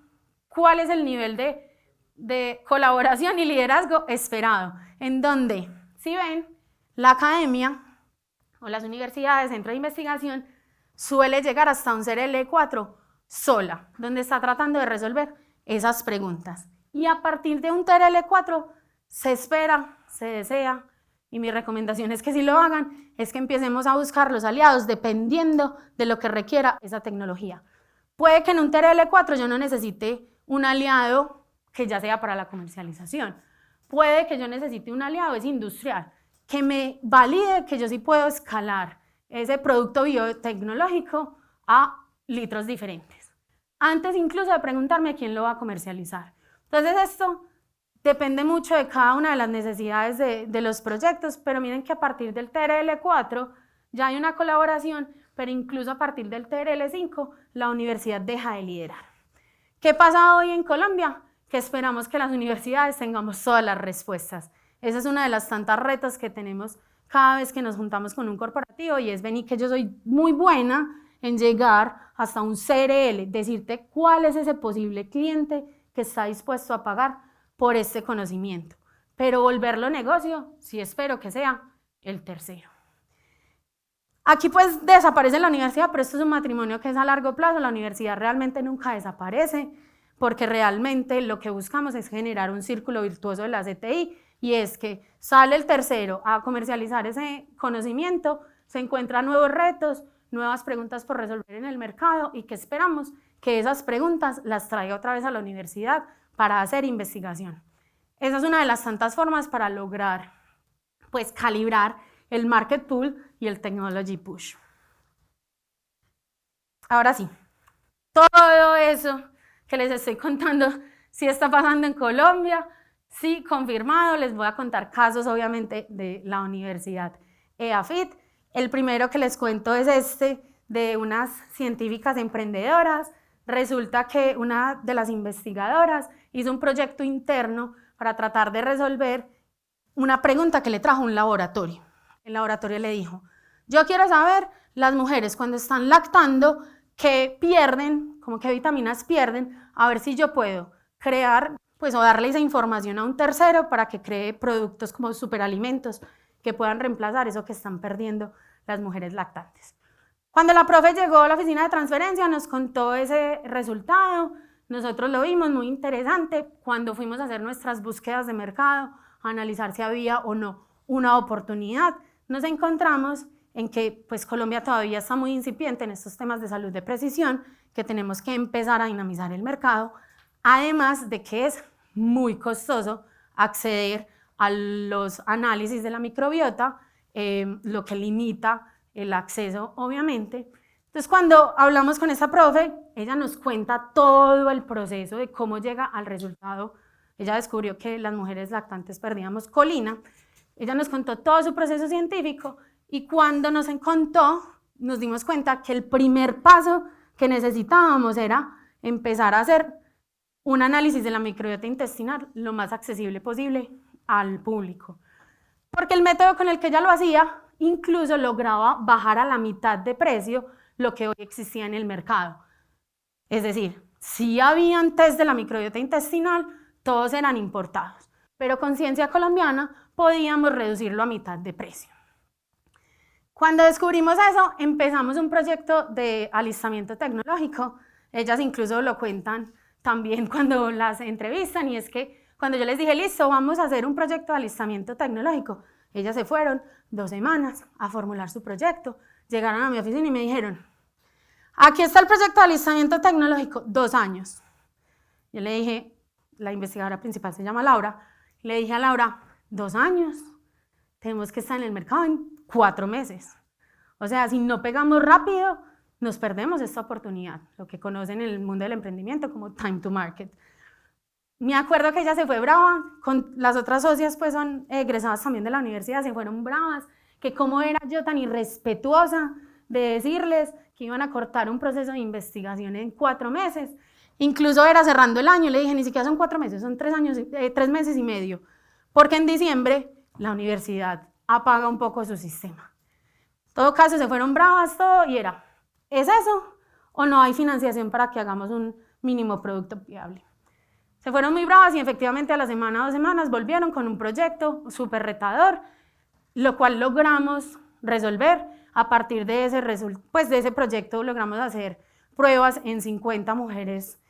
cuál es el nivel de colaboración y liderazgo esperado, en donde, si ven, la academia o las universidades, centro de investigación, suele llegar hasta un TRL4 sola, donde está tratando de resolver esas preguntas. Y a partir de un TRL4 se espera, se desea, y mi recomendación es que si lo hagan, es que empecemos a buscar los aliados dependiendo de lo que requiera esa tecnología. Puede que en un TRL4 yo no necesite un aliado que ya sea para la comercialización. Puede que yo necesite un aliado, es industrial, que me valide que yo sí puedo escalar ese producto biotecnológico a litros diferentes, antes incluso de preguntarme a quién lo va a comercializar. Entonces esto depende mucho de cada una de las necesidades de los proyectos, pero miren que a partir del TRL4 ya hay una colaboración, pero incluso a partir del TRL5 la universidad deja de liderar. ¿Qué pasa hoy en Colombia? Que esperamos que las universidades tengamos todas las respuestas. Esa es una de las tantas retos que tenemos cada vez que nos juntamos con un corporativo y es venir que yo soy muy buena en llegar hasta un CRL, decirte cuál es ese posible cliente que está dispuesto a pagar por este conocimiento. Pero volverlo negocio, sí espero que sea el tercero. Aquí pues desaparece la universidad, pero esto es un matrimonio que es a largo plazo. La universidad realmente nunca desaparece porque realmente lo que buscamos es generar un círculo virtuoso de la CTI y es que sale el tercero a comercializar ese conocimiento, se encuentran nuevos retos, nuevas preguntas por resolver en el mercado y que esperamos que esas preguntas las traiga otra vez a la universidad para hacer investigación. Esa es una de las tantas formas para lograr pues calibrar el market pool y el technology push. Ahora sí, todo eso que les estoy contando sí está pasando en Colombia, sí confirmado. Les voy a contar casos obviamente de la Universidad EAFIT. El primero que les cuento es este de unas científicas emprendedoras. Resulta que una de las investigadoras hizo un proyecto interno para tratar de resolver una pregunta que le trajo un laboratorio. El laboratorio le dijo, yo quiero saber las mujeres cuando están lactando qué pierden, como qué vitaminas pierden, a ver si yo puedo crear, pues o darle esa información a un tercero para que cree productos como superalimentos que puedan reemplazar eso que están perdiendo las mujeres lactantes. Cuando la profe llegó a la oficina de transferencia nos contó ese resultado, nosotros lo vimos muy interesante. Cuando fuimos a hacer nuestras búsquedas de mercado, a analizar si había o no una oportunidad, nos encontramos en que pues Colombia todavía está muy incipiente en estos temas de salud de precisión, que tenemos que empezar a dinamizar el mercado, además de que es muy costoso acceder a los análisis de la microbiota, lo que limita el acceso obviamente. Entonces cuando hablamos con esta profe, ella nos cuenta todo el proceso de cómo llega al resultado. Ella descubrió que las mujeres lactantes perdíamos colina. Ella nos contó todo su proceso científico y cuando nos contó, nos dimos cuenta que el primer paso que necesitábamos era empezar a hacer un análisis de la microbiota intestinal lo más accesible posible al público. Porque el método con el que ella lo hacía incluso lograba bajar a la mitad de precio lo que hoy existía en el mercado. Es decir, si habían test de la microbiota intestinal, todos eran importados, pero con Ciencia Colombiana podíamos reducirlo a mitad de precio. Cuando descubrimos eso, empezamos un proyecto de alistamiento tecnológico. Ellas incluso lo cuentan también cuando las entrevistan, y es que cuando yo les dije, listo, vamos a hacer un proyecto de alistamiento tecnológico, ellas se fueron 2 semanas a formular su proyecto, llegaron a mi oficina y me dijeron, aquí está el proyecto de alistamiento tecnológico, 2 años. Yo le dije, la investigadora principal se llama Laura, le dije a Laura, 2 años, tenemos que estar en el mercado en 4 meses. O sea, si no pegamos rápido, nos perdemos esta oportunidad, lo que conocen en el mundo del emprendimiento como time to market. Me acuerdo que ella se fue brava, con las otras socias pues son egresadas también de la universidad, se fueron bravas, que cómo era yo tan irrespetuosa de decirles que iban a cortar un proceso de investigación en 4 meses. Incluso era cerrando el año, le dije, ni siquiera son 4 meses, son 3 meses y medio, porque en diciembre la universidad apaga un poco su sistema. En todo caso, se fueron bravas todo y era, ¿es eso o no hay financiación para que hagamos un mínimo producto viable? Se fueron muy bravas y efectivamente a la semana, 2 semanas volvieron con un proyecto súper retador, lo cual logramos resolver. A partir de ese proyecto logramos hacer pruebas en 50 mujeres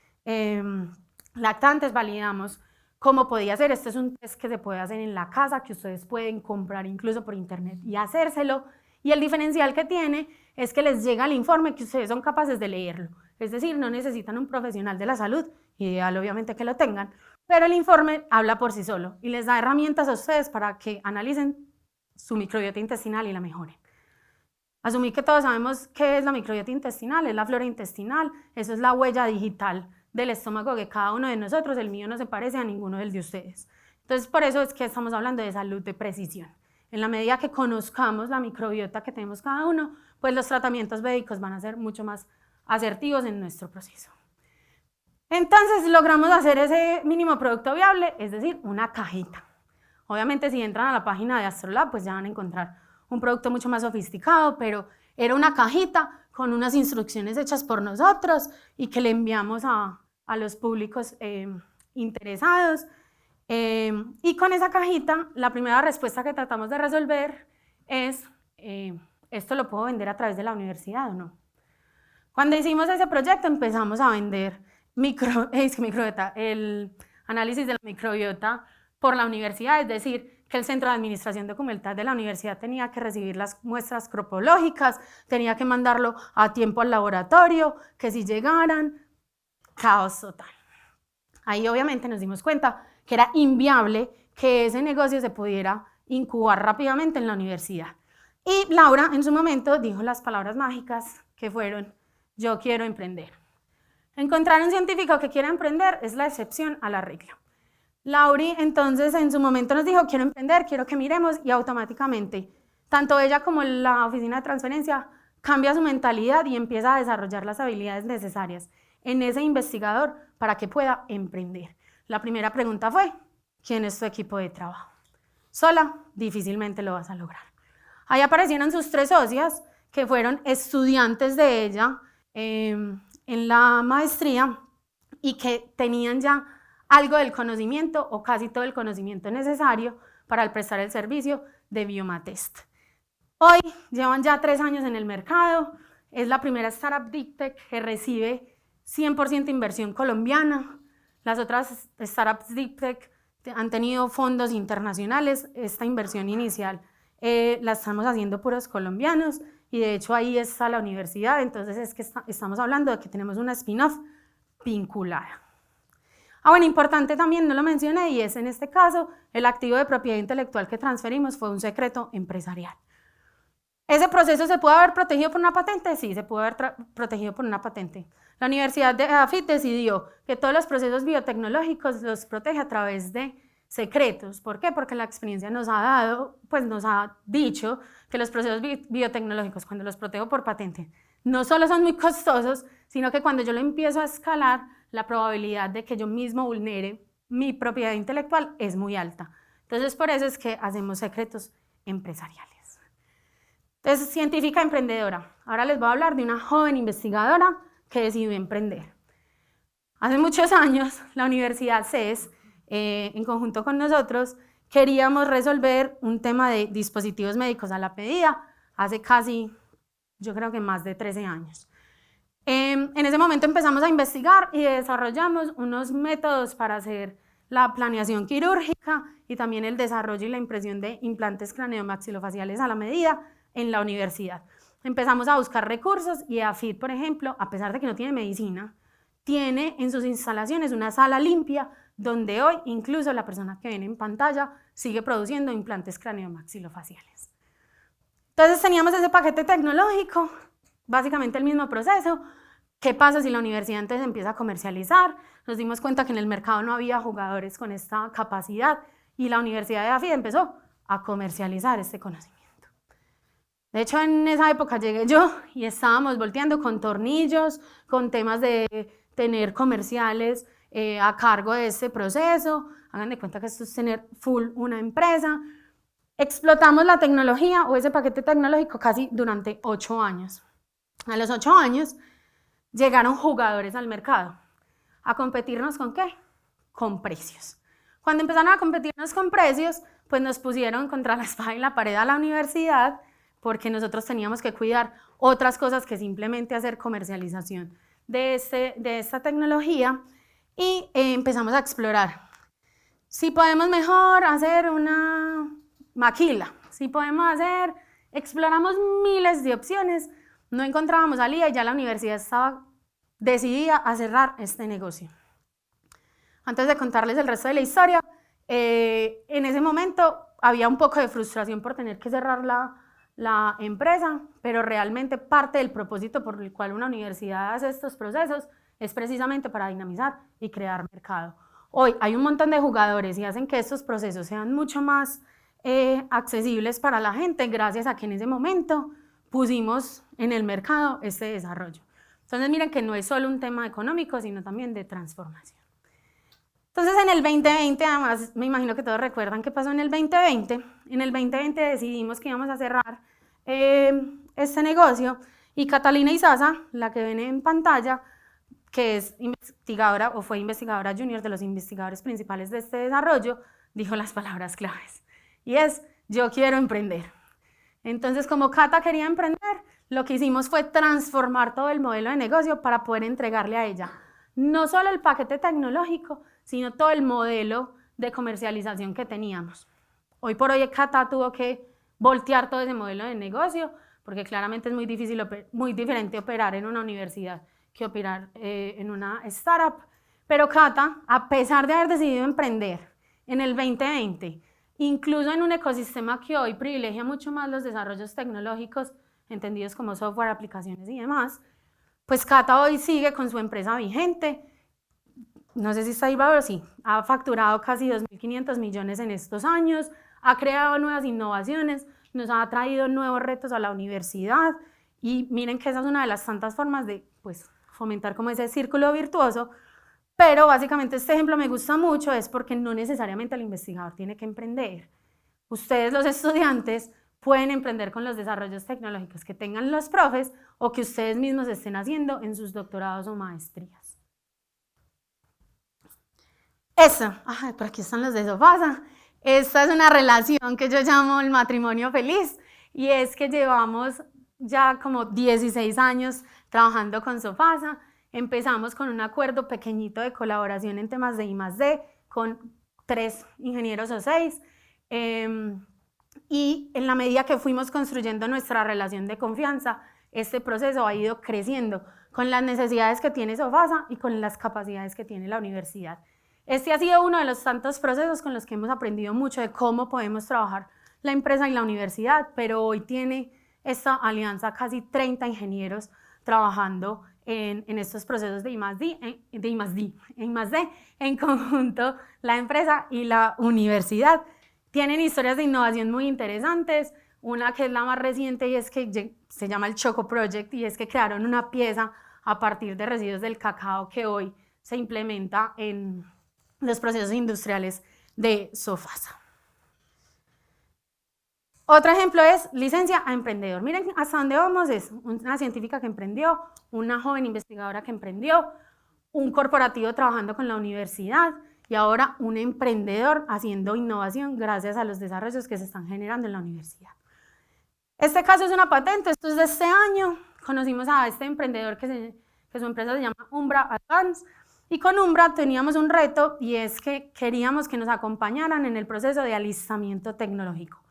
lactantes, validamos cómo podía ser. Este es un test que se puede hacer en la casa, que ustedes pueden comprar incluso por internet y hacérselo, y el diferencial que tiene es que les llega el informe que ustedes son capaces de leerlo, es decir, no necesitan un profesional de la salud, ideal obviamente que lo tengan, pero el informe habla por sí solo y les da herramientas a ustedes para que analicen su microbiota intestinal y la mejoren. Asumí que todos sabemos qué es la microbiota intestinal, es la flora intestinal, eso es la huella digital del estómago de cada uno de nosotros, el mío no se parece a ninguno del de ustedes. Entonces, por eso es que estamos hablando de salud de precisión. En la medida que conozcamos la microbiota que tenemos cada uno, pues los tratamientos médicos van a ser mucho más asertivos en nuestro proceso. Entonces, logramos hacer ese mínimo producto viable, es decir, una cajita. Obviamente si entran a la página de Astrolab, pues ya van a encontrar un producto mucho más sofisticado, pero era una cajita con unas instrucciones hechas por nosotros y que le enviamos a los públicos interesados. Y con esa cajita, la primera respuesta que tratamos de resolver es, ¿esto lo puedo vender a través de la universidad o no? Cuando hicimos ese proyecto empezamos a vender el análisis de la microbiota por la universidad, es decir, que el Centro de Administración Documental de la universidad tenía que recibir las muestras cropológicas, tenía que mandarlo a tiempo al laboratorio, que si llegaran, caos total. Ahí obviamente nos dimos cuenta que era inviable que ese negocio se pudiera incubar rápidamente en la universidad. Y Laura en su momento dijo las palabras mágicas que fueron: yo quiero emprender. Encontrar un científico que quiera emprender es la excepción a la regla. Lauri entonces en su momento nos dijo: quiero emprender, quiero que miremos, y automáticamente tanto ella como la oficina de transferencia cambia su mentalidad y empieza a desarrollar las habilidades necesarias en ese investigador para que pueda emprender. La primera pregunta fue: ¿quién es tu equipo de trabajo? Sola, difícilmente lo vas a lograr. Ahí aparecieron sus 3 socias, que fueron estudiantes de ella en la maestría y que tenían ya algo del conocimiento o casi todo el conocimiento necesario para prestar el servicio de Biomatest. Hoy llevan ya 3 años en el mercado, es la primera startup Deep Tech que recibe 100% inversión colombiana. Las otras startups Deep Tech han tenido fondos internacionales. Esta inversión inicial la estamos haciendo puros colombianos y de hecho ahí está la universidad, entonces es que estamos hablando de que tenemos una spin-off vinculada. Bueno, importante también, no lo mencioné, y es en este caso, el activo de propiedad intelectual que transferimos fue un secreto empresarial. ¿Ese proceso se puede haber protegido por una patente? Sí, se puede haber protegido por una patente. La Universidad de AFIT decidió que todos los procesos biotecnológicos los protege a través de secretos. ¿Por qué? Porque la experiencia nos ha dicho que los procesos biotecnológicos, cuando los protejo por patente, no solo son muy costosos, sino que cuando yo lo empiezo a escalar, la probabilidad de que yo mismo vulnere mi propiedad intelectual es muy alta. Entonces, por eso es que hacemos secretos empresariales. Entonces, científica emprendedora. Ahora les voy a hablar de una joven investigadora que decidió emprender. Hace muchos años, la Universidad CES, en conjunto con nosotros, queríamos resolver un tema de dispositivos médicos a la medida hace casi, yo creo que más de 13 años. En ese momento empezamos a investigar y desarrollamos unos métodos para hacer la planeación quirúrgica y también el desarrollo y la impresión de implantes craneomaxilofaciales a la medida en la universidad. Empezamos a buscar recursos y AFIT, por ejemplo, a pesar de que no tiene medicina, tiene en sus instalaciones una sala limpia donde hoy incluso la persona que ven en pantalla sigue produciendo implantes craneomaxilofaciales. Entonces teníamos ese paquete tecnológico, básicamente el mismo proceso. ¿Qué pasa si la universidad entonces empieza a comercializar? Nos dimos cuenta que en el mercado no había jugadores con esta capacidad y la Universidad de AFIT empezó a comercializar este conocimiento. De hecho, en esa época llegué yo y estábamos volteando con tornillos, con temas de tener comerciales a cargo de este proceso. Hagan de cuenta que esto es tener full una empresa. Explotamos la tecnología o ese paquete tecnológico casi durante 8 años. A los 8 años llegaron jugadores al mercado. ¿A competirnos con qué? Con precios. Cuando empezaron a competirnos con precios, pues nos pusieron contra la espada y la pared a la universidad, porque nosotros teníamos que cuidar otras cosas que simplemente hacer comercialización de esta tecnología, y empezamos a explorar. Si podemos mejor hacer una maquila, si podemos exploramos miles de opciones, no encontrábamos salida y ya la universidad estaba decidida a cerrar este negocio. Antes de contarles el resto de la historia, en ese momento había un poco de frustración por tener que cerrar la empresa, pero realmente parte del propósito por el cual una universidad hace estos procesos es precisamente para dinamizar y crear mercado. Hoy hay un montón de jugadores y hacen que estos procesos sean mucho más accesibles para la gente gracias a que en ese momento pusimos en el mercado este desarrollo. Entonces miren que no es solo un tema económico, sino también de transformación. Entonces en el 2020, además me imagino que todos recuerdan qué pasó en el 2020. En el 2020 decidimos que íbamos a cerrar este negocio y Catalina Izaza, la que ven en pantalla, que es investigadora o fue investigadora junior de los investigadores principales de este desarrollo, dijo las palabras claves y es: yo quiero emprender. Entonces, como Cata quería emprender, lo que hicimos fue transformar todo el modelo de negocio para poder entregarle a ella no solo el paquete tecnológico, sino todo el modelo de comercialización que teníamos. Hoy por hoy Cata tuvo que voltear todo ese modelo de negocio, porque claramente es muy diferente operar en una universidad que operar en una startup. Pero Cata, a pesar de haber decidido emprender en el 2020, incluso en un ecosistema que hoy privilegia mucho más los desarrollos tecnológicos, entendidos como software, aplicaciones y demás, pues Cata hoy sigue con su empresa vigente. No sé si está ahí, pero sí, ha facturado casi 2.500 millones en estos años, ha creado nuevas innovaciones, nos ha traído nuevos retos a la universidad y miren que esa es una de las tantas formas de pues, fomentar como ese círculo virtuoso. Pero básicamente este ejemplo me gusta mucho es porque no necesariamente el investigador tiene que emprender. Ustedes, los estudiantes, pueden emprender con los desarrollos tecnológicos que tengan los profes o que ustedes mismos estén haciendo en sus doctorados o maestrías. Eso, por aquí están los de Sofasa. Esta es una relación que yo llamo el matrimonio feliz y es que llevamos ya como 16 años trabajando con Sofasa. Empezamos con un acuerdo pequeñito de colaboración en temas de I+D con 3 ingenieros o 6. Y en la medida que fuimos construyendo nuestra relación de confianza, este proceso ha ido creciendo con las necesidades que tiene Sofasa y con las capacidades que tiene la universidad. Este ha sido uno de los tantos procesos con los que hemos aprendido mucho de cómo podemos trabajar la empresa y la universidad, pero hoy tiene esta alianza casi 30 ingenieros trabajando en estos procesos de I+D, en conjunto la empresa y la universidad. Tienen historias de innovación muy interesantes, una que es la más reciente y es que se llama el Choco Project y es que crearon una pieza a partir de residuos del cacao que hoy se implementa en los procesos industriales de Sofasa. Otro ejemplo es licencia a emprendedor. Miren hasta dónde vamos, es una científica que emprendió, una joven investigadora que emprendió, un corporativo trabajando con la universidad y ahora un emprendedor haciendo innovación gracias a los desarrollos que se están generando en la universidad. Este caso es una patente, esto es de este año. Conocimos a este emprendedor que su empresa se llama Umbra Advance y con Umbra teníamos un reto y es que queríamos que nos acompañaran en el proceso de alistamiento tecnológico.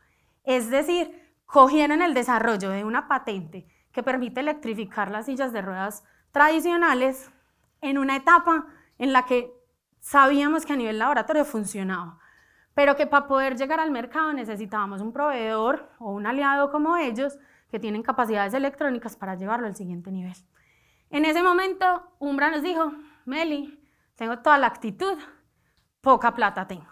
Es decir, cogieron el desarrollo de una patente que permite electrificar las sillas de ruedas tradicionales en una etapa en la que sabíamos que a nivel laboratorio funcionaba, pero que para poder llegar al mercado necesitábamos un proveedor o un aliado como ellos que tienen capacidades electrónicas para llevarlo al siguiente nivel. En ese momento, Umbra nos dijo: Meli, tengo toda la actitud, poca plata tengo.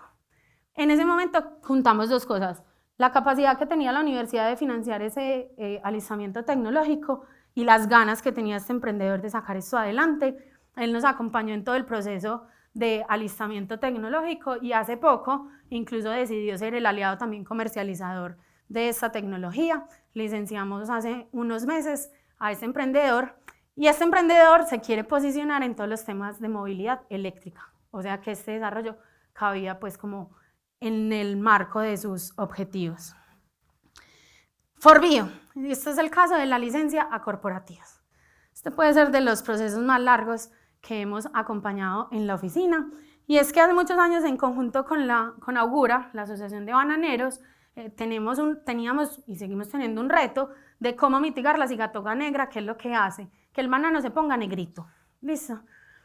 En ese momento juntamos dos cosas: la capacidad que tenía la universidad de financiar ese alistamiento tecnológico y las ganas que tenía este emprendedor de sacar esto adelante. Él nos acompañó en todo el proceso de alistamiento tecnológico y hace poco incluso decidió ser el aliado también comercializador de esta tecnología. Licenciamos hace unos meses a este emprendedor y este emprendedor se quiere posicionar en todos los temas de movilidad eléctrica, o sea que este desarrollo cabía pues como en el marco de sus objetivos. Forbio, este es el caso de la licencia a corporativos. Este puede ser de los procesos más largos que hemos acompañado en la oficina y es que hace muchos años en conjunto con Augura, la Asociación de Bananeros, teníamos y seguimos teniendo un reto de cómo mitigar la cigatoga negra, que es lo que hace que el banano se ponga negrito. ¿Listo?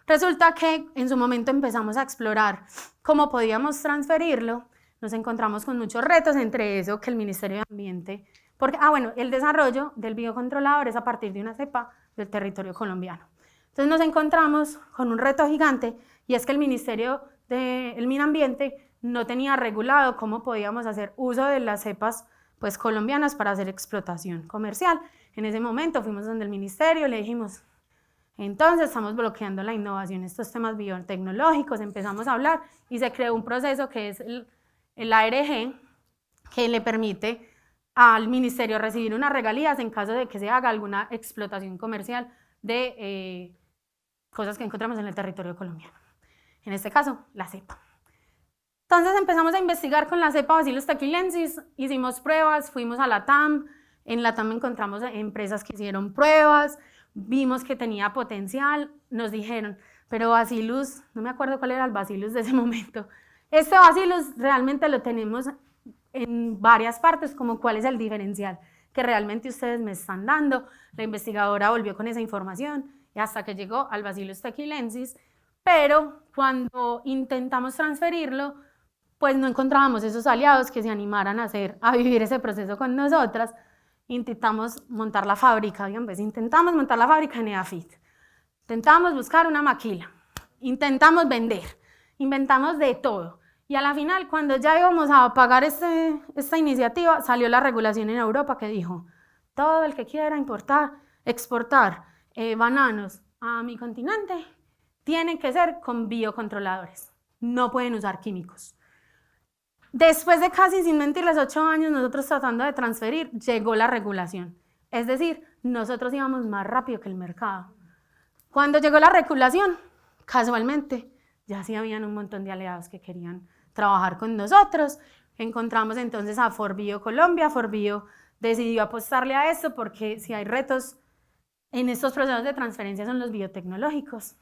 Resulta que en su momento empezamos a explorar cómo podíamos transferirlo, nos encontramos con muchos retos, entre eso que el Ministerio de Ambiente, porque el desarrollo del biocontrolador es a partir de una cepa del territorio colombiano. Entonces nos encontramos con un reto gigante y es que el Ministerio del Minambiente no tenía regulado cómo podíamos hacer uso de las cepas pues, colombianas para hacer explotación comercial. En ese momento fuimos donde el Ministerio, le dijimos: Entonces estamos bloqueando la innovación en estos temas biotecnológicos, empezamos a hablar y se creó un proceso que es el ARG, que le permite al ministerio recibir unas regalías en caso de que se haga alguna explotación comercial de cosas que encontramos en el territorio colombiano. En este caso, la cepa. Entonces empezamos a investigar con la cepa Bacillus tequilensis, hicimos pruebas, fuimos a la TAM, en la TAM encontramos empresas que hicieron pruebas, vimos que tenía potencial, nos dijeron, pero Bacillus, no me acuerdo cuál era el Bacillus de ese momento, este Bacillus realmente lo tenemos en varias partes, como cuál es el diferencial que realmente ustedes me están dando. La investigadora volvió con esa información y hasta que llegó al Bacillus tequilensis, pero cuando intentamos transferirlo, pues no encontrábamos esos aliados que se animaran a vivir ese proceso con nosotras. Intentamos montar la fábrica, pues intentamos montar la fábrica en EAFIT, intentamos buscar una maquila, intentamos vender, inventamos de todo. Y a la final, cuando ya íbamos a pagar esta iniciativa, salió la regulación en Europa que dijo, todo el que quiera exportar bananos a mi continente, tiene que ser con biocontroladores, no pueden usar químicos. Después de casi, sin mentirles, 8 años, nosotros tratando de transferir, llegó la regulación. Es decir, nosotros íbamos más rápido que el mercado. Cuando llegó la regulación, casualmente, ya sí habían un montón de aliados que querían trabajar con nosotros. Encontramos entonces a Forbio Colombia. Forbio decidió apostarle a esto porque si hay retos en estos procesos de transferencia son los biotecnológicos.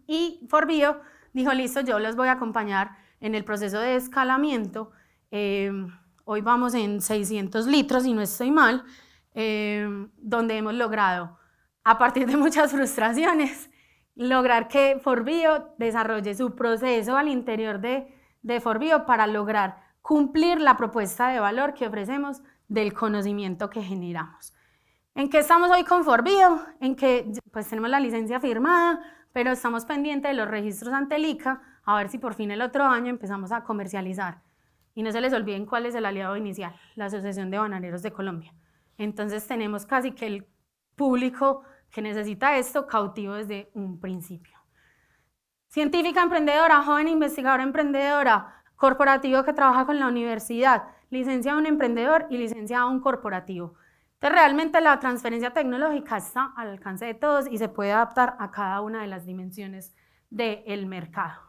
Y Forbio dijo, listo, yo los voy a acompañar en el proceso de escalamiento. Hoy vamos en 600 litros, si no estoy mal, donde hemos logrado, a partir de muchas frustraciones, lograr que Forbio desarrolle su proceso al interior de Forbio para lograr cumplir la propuesta de valor que ofrecemos del conocimiento que generamos. ¿En qué estamos hoy con Forbio? En que pues tenemos la licencia firmada, pero estamos pendientes de los registros ante el ICA, a ver si por fin el otro año empezamos a comercializar. Y no se les olviden cuál es el aliado inicial, la Asociación de Bananeros de Colombia. Entonces tenemos casi que el público que necesita esto cautivo desde un principio. Científica emprendedora, joven investigadora emprendedora, corporativo que trabaja con la universidad, licenciado un emprendedor y licenciado un corporativo. Entonces realmente la transferencia tecnológica está al alcance de todos y se puede adaptar a cada una de las dimensiones del mercado.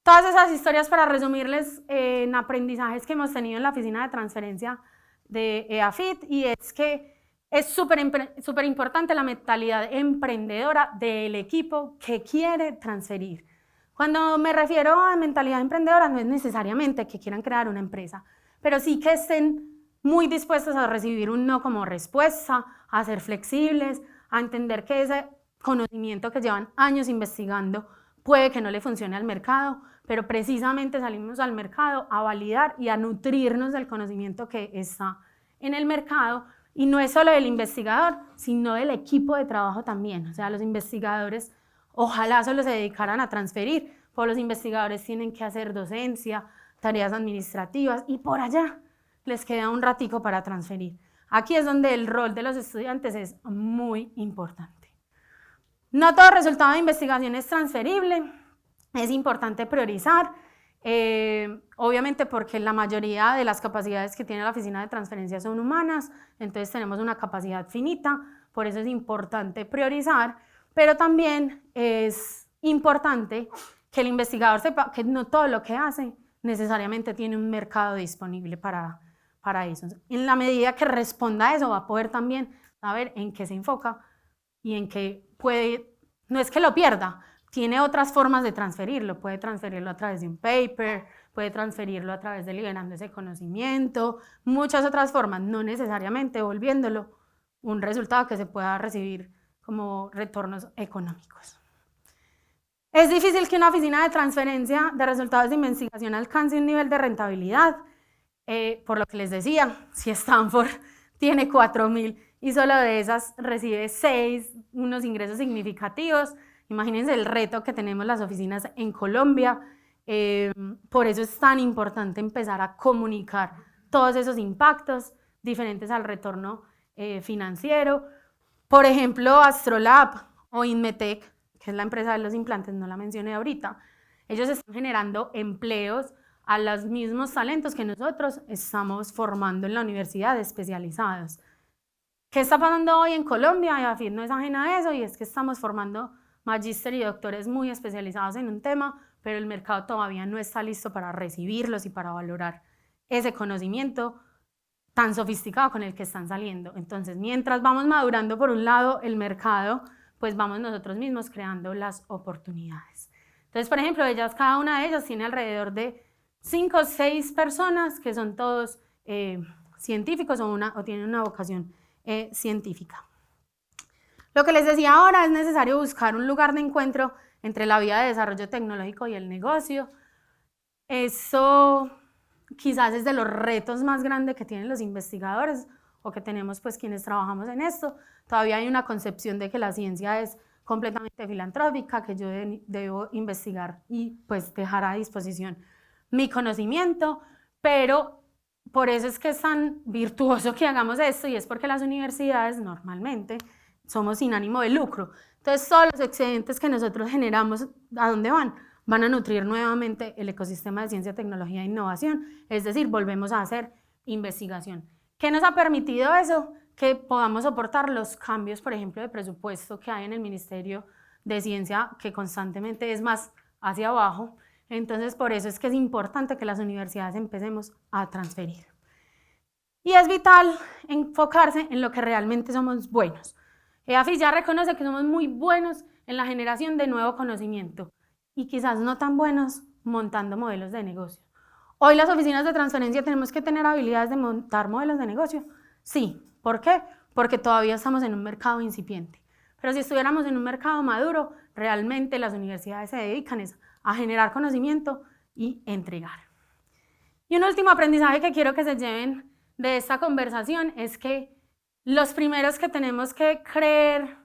Todas esas historias para resumirles en aprendizajes que hemos tenido en la oficina de transferencia de EAFIT, y es que es súper importante la mentalidad emprendedora del equipo que quiere transferir. Cuando me refiero a mentalidad emprendedora, no es necesariamente que quieran crear una empresa, pero sí que estén muy dispuestos a recibir un no como respuesta, a ser flexibles, a entender que ese conocimiento que llevan años investigando puede que no le funcione al mercado, pero precisamente salimos al mercado a validar y a nutrirnos del conocimiento que está en el mercado. Y no es solo del investigador, sino del equipo de trabajo también. O sea, los investigadores ojalá solo se dedicaran a transferir, porque los investigadores tienen que hacer docencia, tareas administrativas, y por allá les queda un ratico para transferir. Aquí es donde el rol de los estudiantes es muy importante. No todo resultado de investigación es transferible, es importante priorizar, obviamente porque la mayoría de las capacidades que tiene la oficina de transferencia son humanas, entonces tenemos una capacidad finita, por eso es importante priorizar, pero también es importante que el investigador sepa que no todo lo que hace necesariamente tiene un mercado disponible para eso. En la medida que responda a eso, va a poder también saber en qué se enfoca y en qué puede, no es que lo pierda, tiene otras formas de transferirlo, puede transferirlo a través de un paper, puede transferirlo a través de liberando ese conocimiento, muchas otras formas, no necesariamente volviéndolo un resultado que se pueda recibir como retornos económicos. Es difícil que una oficina de transferencia de resultados de investigación alcance un nivel de rentabilidad, por lo que les decía, si Stanford tiene 4.000 y solo de esas recibe 6, unos ingresos significativos, imagínense el reto que tenemos las oficinas en Colombia. Por eso es tan importante empezar a comunicar todos esos impactos diferentes al retorno financiero. Por ejemplo, Astrolab o Inmetec, que es la empresa de los implantes, no la mencioné ahorita, ellos están generando empleos a los mismos talentos que nosotros estamos formando en la universidad especializados. ¿Qué está pasando hoy en Colombia? Y AFIT no es ajena a eso, y es que estamos formando magíster y doctores muy especializados en un tema, pero el mercado todavía no está listo para recibirlos y para valorar ese conocimiento tan sofisticado con el que están saliendo. Entonces, mientras vamos madurando por un lado el mercado, pues vamos nosotros mismos creando las oportunidades. Entonces, por ejemplo, cada una de ellas tiene alrededor de 5 o 6 personas que son todos científicos o tienen una vocación científica. Lo que les decía ahora, es necesario buscar un lugar de encuentro entre la vía de desarrollo tecnológico y el negocio. Eso quizás es de los retos más grandes que tienen los investigadores o que tenemos pues quienes trabajamos en esto. Todavía hay una concepción de que la ciencia es completamente filantrópica, que yo debo investigar y pues dejar a disposición mi conocimiento, pero por eso es que es tan virtuoso que hagamos esto, y es porque las universidades normalmente somos sin ánimo de lucro. Entonces todos los excedentes que nosotros generamos, ¿a dónde van? Van a nutrir nuevamente el ecosistema de ciencia, tecnología e innovación, es decir, volvemos a hacer investigación. ¿Qué nos ha permitido eso? Que podamos soportar los cambios, por ejemplo, de presupuesto que hay en el Ministerio de Ciencia, que constantemente es más hacia abajo. Entonces, por eso es que es importante que las universidades empecemos a transferir. Y es vital enfocarse en lo que realmente somos buenos. EAFIT ya reconoce que somos muy buenos en la generación de nuevo conocimiento y quizás no tan buenos montando modelos de negocio. Hoy las oficinas de transferencia tenemos que tener habilidades de montar modelos de negocio. Sí, ¿por qué? Porque todavía estamos en un mercado incipiente. Pero si estuviéramos en un mercado maduro, realmente las universidades se dedican a generar conocimiento y entregar. Y un último aprendizaje que quiero que se lleven de esta conversación es que los primeros que tenemos que creer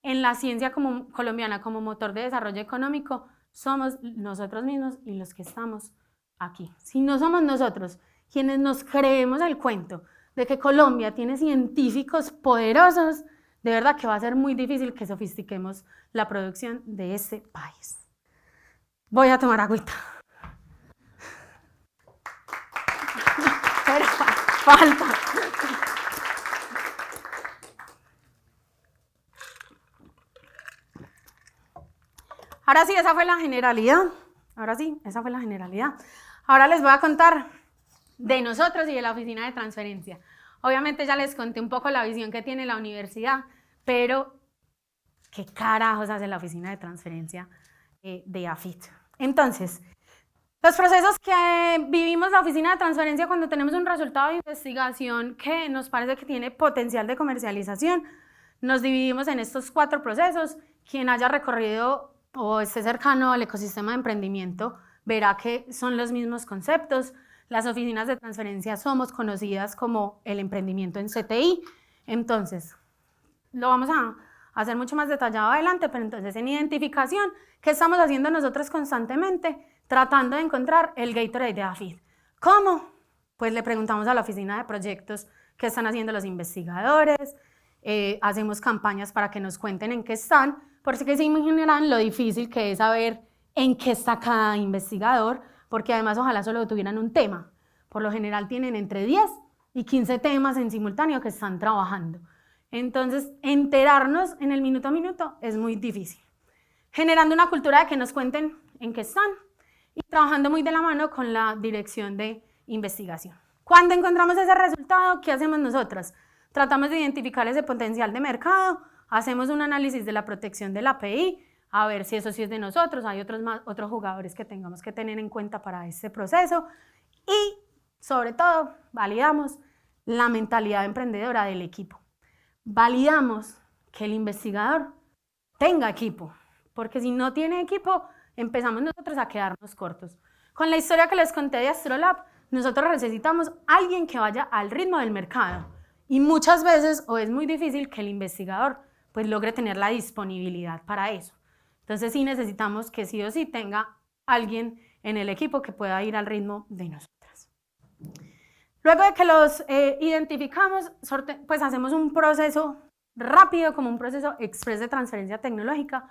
en la ciencia colombiana como motor de desarrollo económico somos nosotros mismos y los que estamos aquí. Si no somos nosotros quienes nos creemos el cuento de que Colombia tiene científicos poderosos, de verdad que va a ser muy difícil que sofistiquemos la producción de este país. Voy a tomar agüita. Pero falta. Ahora sí, esa fue la generalidad. Ahora les voy a contar de nosotros y de la oficina de transferencia. Obviamente ya les conté un poco la visión que tiene la universidad, pero ¿qué carajos hace la oficina de transferencia de AFIT? Entonces, los procesos que vivimos la oficina de transferencia cuando tenemos un resultado de investigación que nos parece que tiene potencial de comercialización, nos dividimos en estos 4 procesos. Quien haya recorrido o esté cercano al ecosistema de emprendimiento verá que son los mismos conceptos. Las oficinas de transferencia somos conocidas como el emprendimiento en CTI. Entonces, lo vamos a hacer mucho más detallado adelante, pero entonces en identificación, ¿qué estamos haciendo nosotros constantemente? Tratando de encontrar el Gatorade de AFIT. ¿Cómo? Pues le preguntamos a la oficina de proyectos qué están haciendo los investigadores, hacemos campañas para que nos cuenten en qué están, porque se imaginarán lo difícil que es saber en qué está cada investigador, porque además ojalá solo tuvieran un tema. Por lo general tienen entre 10 y 15 temas en simultáneo que están trabajando. Entonces, enterarnos en el minuto a minuto es muy difícil. Generando una cultura de que nos cuenten en qué están y trabajando muy de la mano con la dirección de investigación. Cuando encontramos ese resultado, ¿qué hacemos nosotros? Tratamos de identificar ese potencial de mercado, hacemos un análisis de la protección del API, a ver si eso sí es de nosotros, hay otros jugadores que tengamos que tener en cuenta para este proceso y, sobre todo, validamos la mentalidad emprendedora del equipo. Validamos que el investigador tenga equipo, porque si no tiene equipo, empezamos nosotros a quedarnos cortos. Con la historia que les conté de Astrolab, nosotros necesitamos alguien que vaya al ritmo del mercado y muchas veces o es muy difícil que el investigador pues logre tener la disponibilidad para eso. Entonces sí necesitamos que sí o sí tenga alguien en el equipo que pueda ir al ritmo de nosotras. Luego de que los identificamos, pues hacemos un proceso rápido, como un proceso express de transferencia tecnológica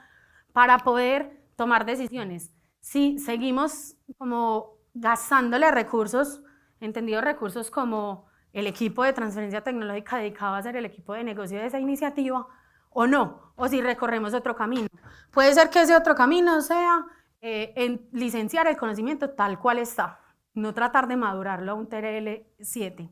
para poder tomar decisiones. Si seguimos como gastándole recursos, entendidos recursos como el equipo de transferencia tecnológica dedicado a ser el equipo de negocio de esa iniciativa, o no, o si recorremos otro camino. Puede ser que ese otro camino sea en licenciar el conocimiento tal cual está, no tratar de madurarlo a un TRL7.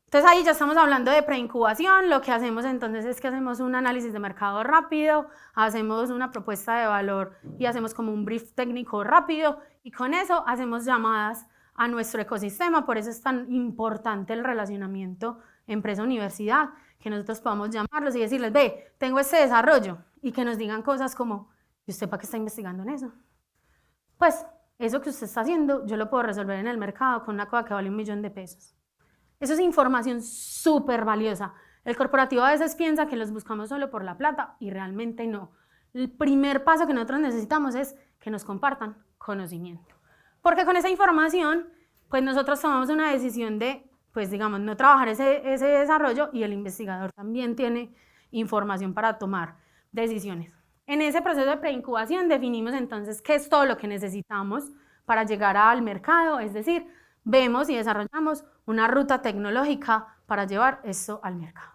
Entonces ahí ya estamos hablando de preincubación. Lo que hacemos entonces es que hacemos un análisis de mercado rápido, hacemos una propuesta de valor y hacemos como un brief técnico rápido, y con eso hacemos llamadas a nuestro ecosistema. Por eso es tan importante el relacionamiento empresa-universidad, que nosotros podamos llamarlos y decirles, ve, tengo este desarrollo, y que nos digan cosas como, ¿y usted para qué está investigando en eso? Pues eso que usted está haciendo yo lo puedo resolver en el mercado con una cosa que vale $1.000.000. Eso es información súper valiosa. El corporativo a veces piensa que los buscamos solo por la plata y realmente no. El primer paso que nosotros necesitamos es que nos compartan conocimiento. Porque con esa información, pues nosotros tomamos una decisión de, pues digamos, no trabajar ese desarrollo, y el investigador también tiene información para tomar decisiones. En ese proceso de preincubación definimos entonces qué es todo lo que necesitamos para llegar al mercado, es decir, vemos y desarrollamos una ruta tecnológica para llevar esto al mercado.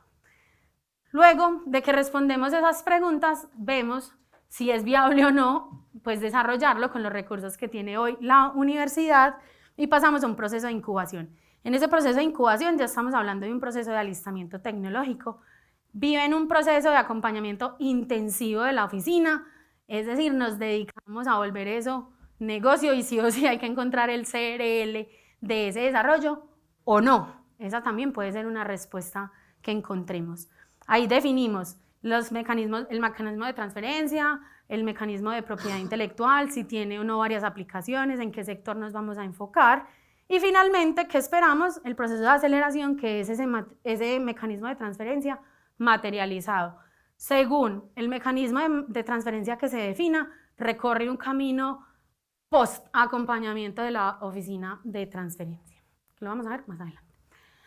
Luego de que respondemos esas preguntas, vemos si es viable o no, pues desarrollarlo con los recursos que tiene hoy la universidad, y pasamos a un proceso de incubación. En ese proceso de incubación ya estamos hablando de un proceso de alistamiento tecnológico. Vive en un proceso de acompañamiento intensivo de la oficina, es decir, nos dedicamos a volver eso negocio, y sí o sí hay que encontrar el CRL de ese desarrollo o no. Esa también puede ser una respuesta que encontremos. Ahí definimos los mecanismos, el mecanismo de transferencia, el mecanismo de propiedad intelectual, si tiene o no varias aplicaciones, en qué sector nos vamos a enfocar, y finalmente, ¿qué esperamos? El proceso de aceleración, que es ese mecanismo de transferencia materializado. Según el mecanismo de transferencia que se defina, recorre un camino post acompañamiento de la oficina de transferencia. Lo vamos a ver más adelante.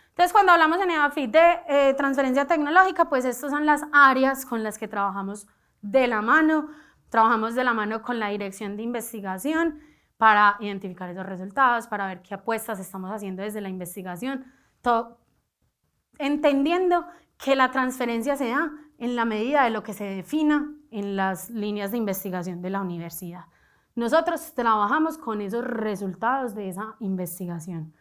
Entonces, cuando hablamos en EAFIT de transferencia tecnológica, pues estas son las áreas con las que trabajamos de la mano. Trabajamos de la mano con la dirección de investigación para identificar esos resultados, para ver qué apuestas estamos haciendo desde la investigación, todo, entendiendo que la transferencia se da en la medida de lo que se defina en las líneas de investigación de la universidad. Nosotros trabajamos con esos resultados de esa investigación.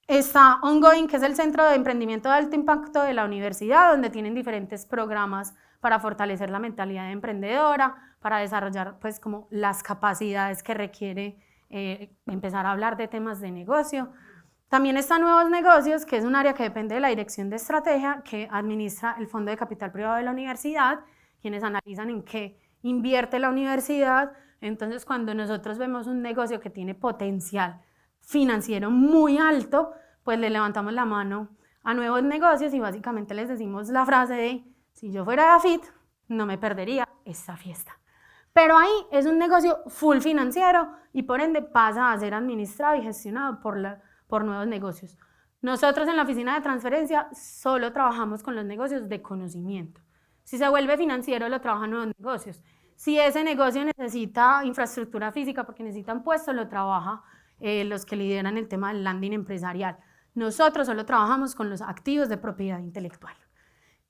Está Ongoing, que es el Centro de Emprendimiento de Alto Impacto de la universidad, donde tienen diferentes programas para fortalecer la mentalidad emprendedora, para desarrollar pues como las capacidades que requiere empezar a hablar de temas de negocio. También está Nuevos Negocios, que es un área que depende de la Dirección de Estrategia, que administra el Fondo de Capital Privado de la universidad, quienes analizan en qué invierte la universidad. Entonces, cuando nosotros vemos un negocio que tiene potencial financiero muy alto, pues le levantamos la mano a Nuevos Negocios y básicamente les decimos la frase de, si yo fuera de AFIT, no me perdería esta fiesta. Pero ahí es un negocio full financiero y por ende pasa a ser administrado y gestionado por Nuevos Negocios. Nosotros en la oficina de transferencia solo trabajamos con los negocios de conocimiento. Si se vuelve financiero, lo trabajan Nuevos Negocios. Si ese negocio necesita infraestructura física porque necesitan puestos, lo trabaja los que lideran el tema del landing empresarial. Nosotros solo trabajamos con los activos de propiedad intelectual.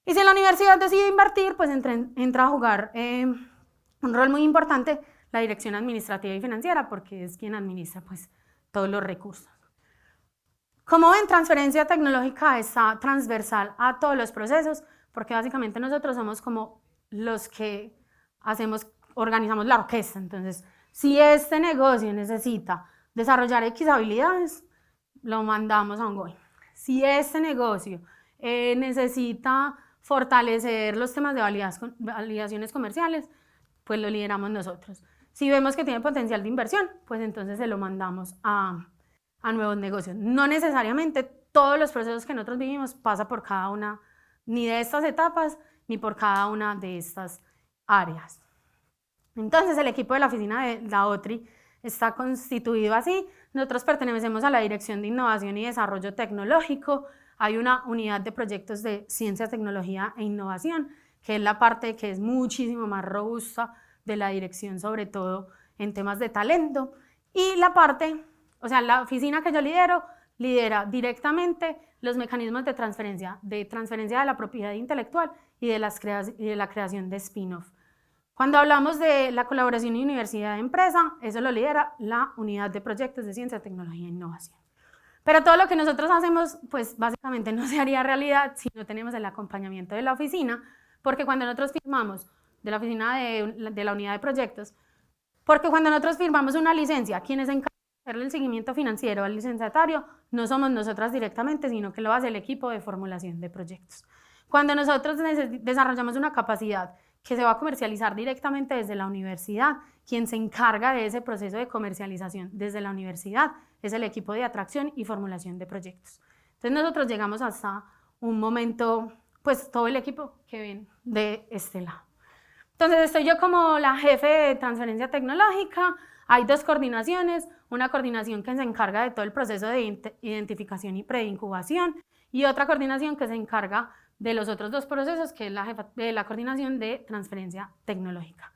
Y si la universidad decide invertir, pues entra a jugar un rol muy importante la dirección administrativa y financiera, porque es quien administra pues todos los recursos. Como ven, transferencia tecnológica está transversal a todos los procesos, porque básicamente nosotros somos como los que organizamos la orquesta. Entonces, si este negocio necesita desarrollar X habilidades, lo mandamos a Ongoing. Si este negocio necesita fortalecer los temas de validaciones comerciales, pues lo lideramos nosotros. Si vemos que tiene potencial de inversión, pues entonces se lo mandamos a Nuevos Negocios. No necesariamente todos los procesos que nosotros vivimos pasa por cada una ni de estas etapas, ni por cada una de estas áreas. Entonces, el equipo de la oficina de la OTRI está constituido así. Nosotros pertenecemos a la Dirección de Innovación y Desarrollo Tecnológico. hay una unidad de proyectos de ciencia, tecnología e innovación, que es la parte que es muchísimo más robusta de la dirección, sobre todo en temas de talento, y la parte, o sea, la oficina que yo lidera directamente los mecanismos de transferencia de la propiedad intelectual y de la creación de spin-off. Cuando hablamos de la colaboración universidad-empresa, eso lo lidera la unidad de proyectos de ciencia, tecnología e innovación. Pero todo lo que nosotros hacemos, pues básicamente no se haría realidad si no tenemos el acompañamiento de la oficina, porque cuando nosotros firmamos de la oficina de la unidad de proyectos, porque cuando nosotros firmamos una licencia, quienes se encargan de hacerle el seguimiento financiero al licenciatario no somos nosotras directamente, sino que lo hace el equipo de formulación de proyectos. Cuando nosotros desarrollamos una capacidad que se va a comercializar directamente desde la universidad, quien se encarga de ese proceso de comercialización desde la universidad es el equipo de atracción y formulación de proyectos. Entonces nosotros llegamos hasta un momento, pues todo el equipo que ven de este lado. Entonces estoy yo como la jefe de transferencia tecnológica, hay dos coordinaciones, una coordinación que se encarga de todo el proceso de identificación y preincubación y otra coordinación que se encarga de los otros dos procesos, que es la coordinación de transferencia tecnológica.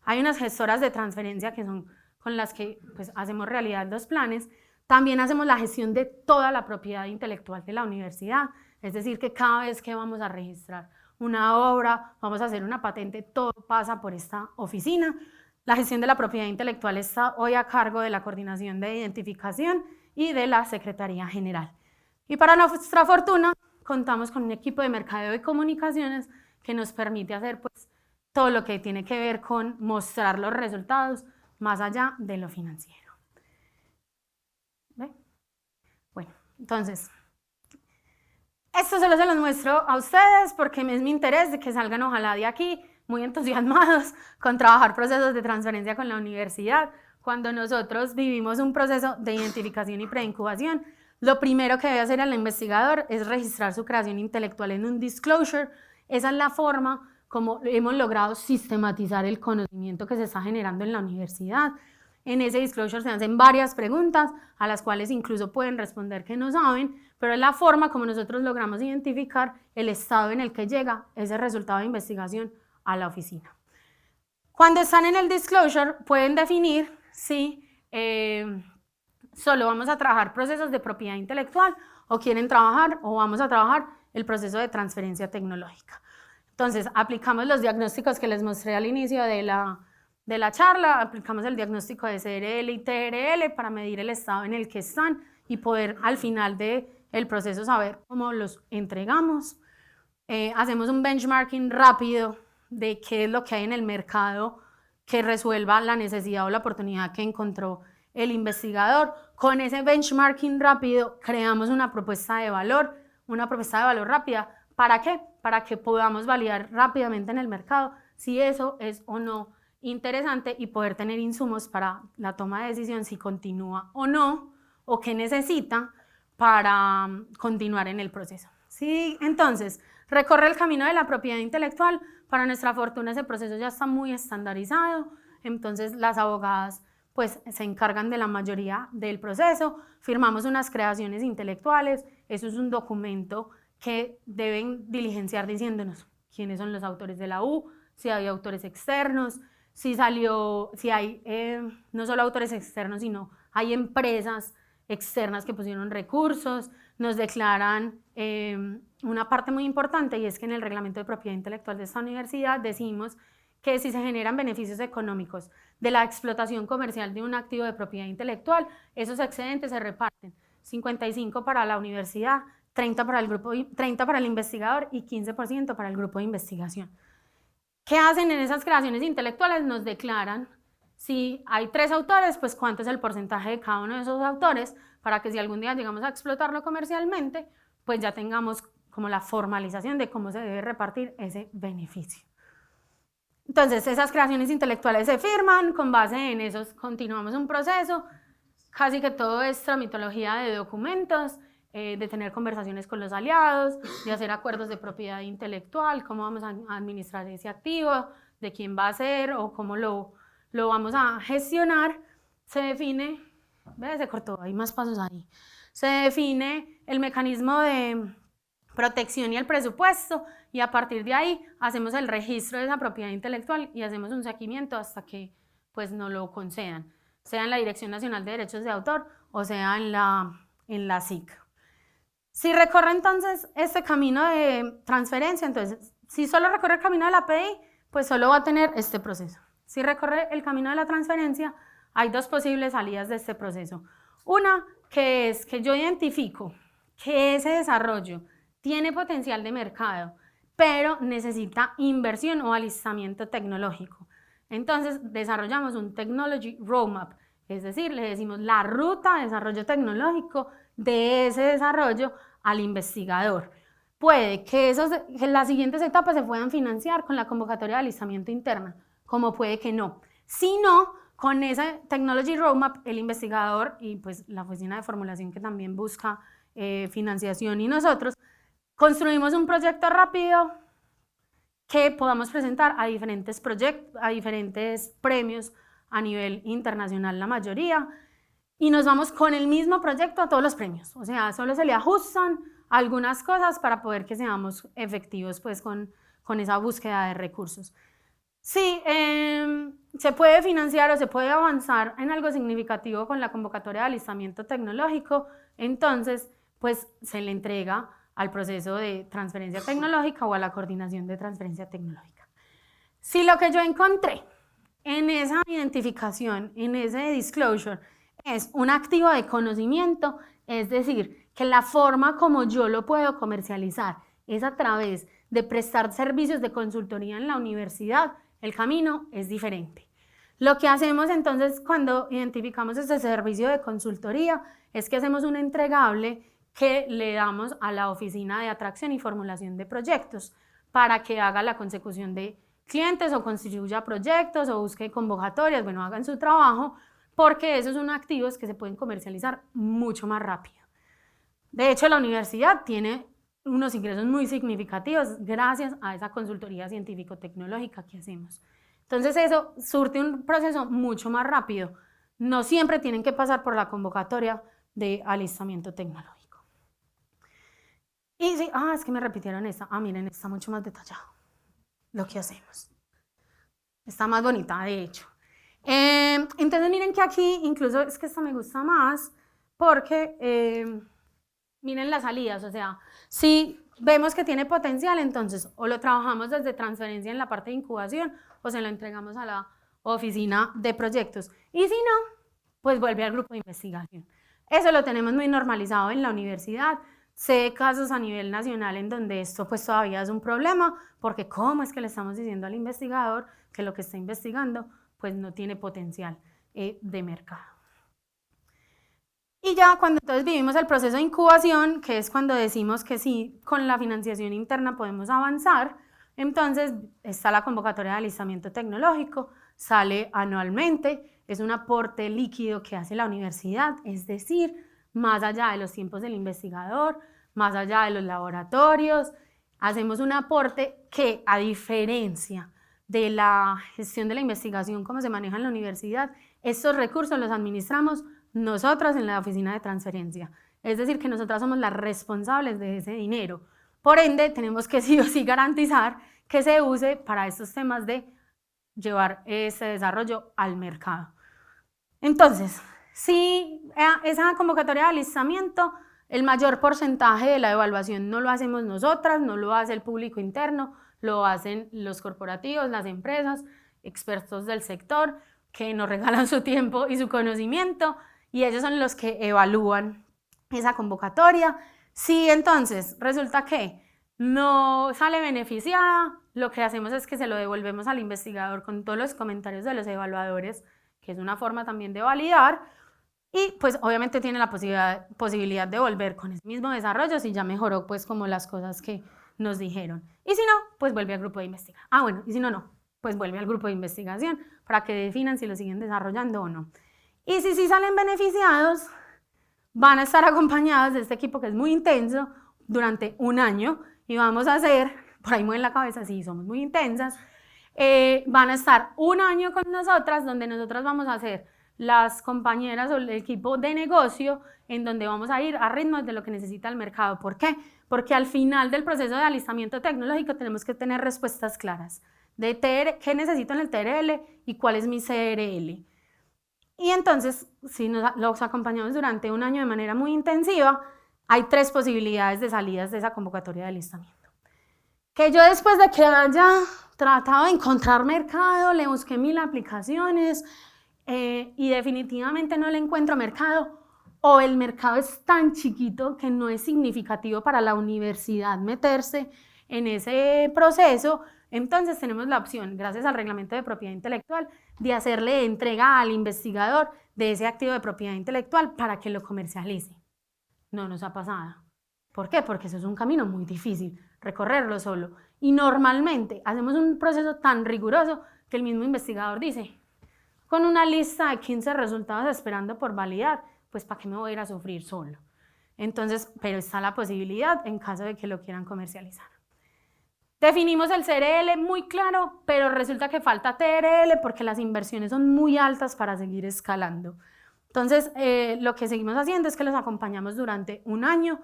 Hay unas gestoras de transferencia que son con las que pues, hacemos realidad los planes. También hacemos la gestión de toda la propiedad intelectual de la universidad, es decir, que cada vez que vamos a registrar una obra, vamos a hacer una patente, todo pasa por esta oficina. La gestión de la propiedad intelectual está hoy a cargo de la coordinación de identificación y de la Secretaría General. Y para nuestra fortuna, contamos con un equipo de mercadeo y comunicaciones que nos permite hacer pues, todo lo que tiene que ver con mostrar los resultados más allá de lo financiero. ¿Ve? Bueno, entonces, esto solo se los muestro a ustedes porque es mi interés de que salgan ojalá de aquí muy entusiasmados con trabajar procesos de transferencia con la universidad. Cuando nosotros vivimos un proceso de identificación y preincubación, lo primero que debe hacer el investigador es registrar su creación intelectual en un disclosure. Esa es la forma como hemos logrado sistematizar el conocimiento que se está generando en la universidad. En ese disclosure se hacen varias preguntas a las cuales incluso pueden responder que no saben, pero es la forma como nosotros logramos identificar el estado en el que llega ese resultado de investigación a la oficina. Cuando están en el disclosure pueden definir si solo vamos a trabajar procesos de propiedad intelectual o quieren trabajar o vamos a trabajar el proceso de transferencia tecnológica. Entonces aplicamos los diagnósticos que les mostré al inicio de la charla, aplicamos el diagnóstico de CRL y TRL para medir el estado en el que están y poder al final del proceso saber cómo los entregamos. Hacemos un benchmarking rápido de qué es lo que hay en el mercado que resuelva la necesidad o la oportunidad que encontró el investigador. Con ese benchmarking rápido creamos una propuesta de valor rápida. ¿Para qué? Para que podamos validar rápidamente en el mercado si eso es o no interesante y poder tener insumos para la toma de decisión si continúa o no, o qué necesita para continuar en el proceso. ¿Sí? Entonces, recorre el camino de la propiedad intelectual. Para nuestra fortuna ese proceso ya está muy estandarizado, entonces las abogadas pues se encargan de la mayoría del proceso, firmamos unas creaciones intelectuales, eso es un documento que deben diligenciar diciéndonos quiénes son los autores de la U, si hay autores externos, si hay no solo autores externos, sino hay empresas externas que pusieron recursos, nos declaran una parte muy importante y es que en el reglamento de propiedad intelectual de esta universidad decimos que si se generan beneficios económicos de la explotación comercial de un activo de propiedad intelectual, esos excedentes se reparten 55 para la universidad, 30 para el investigador y 15% para el grupo de investigación. ¿Qué hacen en esas creaciones intelectuales? Nos declaran si hay 3 autores, pues cuánto es el porcentaje de cada uno de esos autores para que si algún día llegamos a explotarlo comercialmente, pues ya tengamos como la formalización de cómo se debe repartir ese beneficio. Entonces, esas creaciones intelectuales se firman, con base en esos continuamos un proceso, casi que todo es tramitología de documentos, de tener conversaciones con los aliados, de hacer acuerdos de propiedad intelectual, cómo vamos a administrar ese activo, de quién va a ser o cómo lo vamos a gestionar. Se define, se cortó, hay más pasos ahí, se define el mecanismo de protección y el presupuesto, y a partir de ahí hacemos el registro de esa propiedad intelectual y hacemos un seguimiento hasta que pues nos lo concedan, sea en la Dirección Nacional de Derechos de Autor o sea en la SIC. Si recorre entonces este camino de transferencia, entonces si solo recorre el camino de la API, pues solo va a tener este proceso. Si recorre el camino de la transferencia, hay dos posibles salidas de este proceso. Una, que es que yo identifico que ese desarrollo tiene potencial de mercado, pero necesita inversión o alistamiento tecnológico. Entonces desarrollamos un Technology Roadmap, es decir, le decimos la ruta de desarrollo tecnológico de ese desarrollo al investigador. Puede que las siguientes etapas se puedan financiar con la convocatoria de alistamiento interna, como puede que no. Si no, con ese Technology Roadmap, el investigador y pues la oficina de formulación que también busca financiación y nosotros, construimos un proyecto rápido que podamos presentar a diferentes proyectos, a diferentes premios a nivel internacional la mayoría, y nos vamos con el mismo proyecto a todos los premios. O sea, solo se le ajustan algunas cosas para poder que seamos efectivos pues con esa búsqueda de recursos. Sí, se puede financiar o se puede avanzar en algo significativo con la convocatoria de alistamiento tecnológico, entonces pues se le entrega al proceso de transferencia tecnológica o a la coordinación de transferencia tecnológica. Si lo que yo encontré en esa identificación, en ese disclosure, es un activo de conocimiento, es decir, que la forma como yo lo puedo comercializar es a través de prestar servicios de consultoría en la universidad, el camino es diferente. Lo que hacemos entonces cuando identificamos este servicio de consultoría es que hacemos un entregable que le damos a la oficina de atracción y formulación de proyectos para que haga la consecución de clientes o constituya proyectos o busque convocatorias, bueno, hagan su trabajo, porque esos son activos que se pueden comercializar mucho más rápido. De hecho, la universidad tiene unos ingresos muy significativos gracias a esa consultoría científico-tecnológica que hacemos. Entonces eso surte un proceso mucho más rápido. No siempre tienen que pasar por la convocatoria de alistamiento tecnológico. Y sí, es que me repitieron esta. Miren, está mucho más detallado lo que hacemos. Está más bonita, de hecho. Entonces miren que aquí, incluso es que esta me gusta más porque miren las salidas, o sea, si vemos que tiene potencial, entonces o lo trabajamos desde transferencia en la parte de incubación o se lo entregamos a la oficina de proyectos. Y si no, pues vuelve al grupo de investigación. Eso lo tenemos muy normalizado en la universidad. Sé casos a nivel nacional en donde esto pues todavía es un problema, porque ¿cómo es que le estamos diciendo al investigador que lo que está investigando pues no tiene potencial de mercado? Y ya cuando entonces vivimos el proceso de incubación, que es cuando decimos que sí, con la financiación interna podemos avanzar, entonces está la convocatoria de alistamiento tecnológico, sale anualmente, es un aporte líquido que hace la universidad, es decir, más allá de los tiempos del investigador, más allá de los laboratorios, hacemos un aporte que, a diferencia de la gestión de la investigación como se maneja en la universidad, estos recursos los administramos nosotras en la oficina de transferencia, es decir, que nosotras somos las responsables de ese dinero. Por ende, tenemos que sí o sí garantizar que se use para estos temas de llevar ese desarrollo al mercado. Entonces, si esa convocatoria de alistamiento, el mayor porcentaje de la evaluación no lo hacemos nosotras, no lo hace el público interno, lo hacen los corporativos, las empresas, expertos del sector que nos regalan su tiempo y su conocimiento, y ellos son los que evalúan esa convocatoria. Si entonces resulta que no sale beneficiada, lo que hacemos es que se lo devolvemos al investigador con todos los comentarios de los evaluadores, que es una forma también de validar, y pues obviamente tiene la posibilidad de volver con ese mismo desarrollo si ya mejoró pues como las cosas que nos dijeron. Y si no, pues vuelve al grupo de investigación. Bueno, y si no, pues vuelve al grupo de investigación para que definan si lo siguen desarrollando o no. Y si sí salen beneficiados, van a estar acompañados de este equipo que es muy intenso durante un año y vamos a hacer, por ahí mueven la cabeza, sí, somos muy intensas, van a estar un año con nosotras donde nosotras vamos a hacer las compañeras o el equipo de negocio en donde vamos a ir a ritmo de lo que necesita el mercado. ¿Por qué? Porque al final del proceso de alistamiento tecnológico tenemos que tener respuestas claras de qué necesito en el TRL y cuál es mi CRL. Y entonces, si los acompañamos durante un año de manera muy intensiva, hay 3 posibilidades de salidas de esa convocatoria de alistamiento. Que yo después de que haya tratado de encontrar mercado, le busqué 1000 aplicaciones y definitivamente no le encuentro mercado, o el mercado es tan chiquito que no es significativo para la universidad meterse en ese proceso, entonces tenemos la opción, gracias al reglamento de propiedad intelectual, de hacerle entrega al investigador de ese activo de propiedad intelectual para que lo comercialice. No nos ha pasado. ¿Por qué? Porque eso es un camino muy difícil, recorrerlo solo. Y normalmente hacemos un proceso tan riguroso que el mismo investigador dice, con una lista de 15 resultados esperando por validar, pues ¿para qué me voy a ir a sufrir solo? Entonces, pero está la posibilidad en caso de que lo quieran comercializar. Definimos el CRL muy claro, pero resulta que falta TRL porque las inversiones son muy altas para seguir escalando. Entonces, lo que seguimos haciendo es que los acompañamos durante un año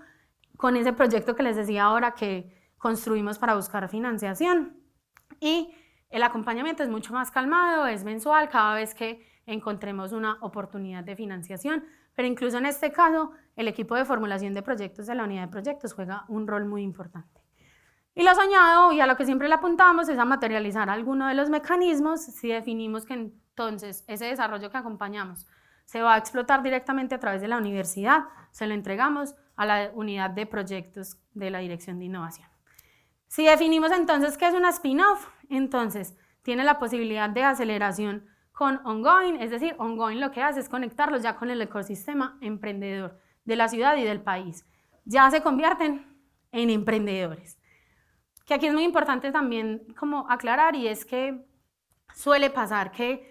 con ese proyecto que les decía ahora que construimos para buscar financiación. Y el acompañamiento es mucho más calmado, es mensual, cada vez que encontremos una oportunidad de financiación, pero incluso en este caso, el equipo de formulación de proyectos de la unidad de proyectos juega un rol muy importante. Y lo soñado, y a lo que siempre le apuntamos, es a materializar alguno de los mecanismos si definimos que entonces ese desarrollo que acompañamos se va a explotar directamente a través de la universidad, se lo entregamos a la unidad de proyectos de la Dirección de Innovación. Si definimos entonces qué es una spin-off, entonces tiene la posibilidad de aceleración con ongoing, es decir, ongoing lo que hace es conectarlos ya con el ecosistema emprendedor de la ciudad y del país. Ya se convierten en emprendedores. Que aquí es muy importante también como aclarar, y es que suele pasar que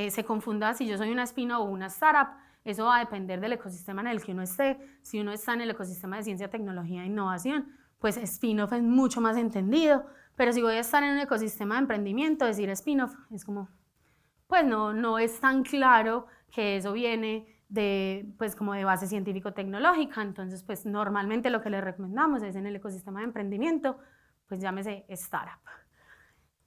se confunda si yo soy una spin-off o una startup. Eso va a depender del ecosistema en el que uno esté. Si uno está en el ecosistema de ciencia, tecnología e innovación, pues spin-off es mucho más entendido, pero si voy a estar en un ecosistema de emprendimiento, decir spin-off es como, pues no es tan claro que eso viene de, pues como de base científico-tecnológica. Entonces, pues normalmente lo que les recomendamos es en el ecosistema de emprendimiento, pues llámese startup.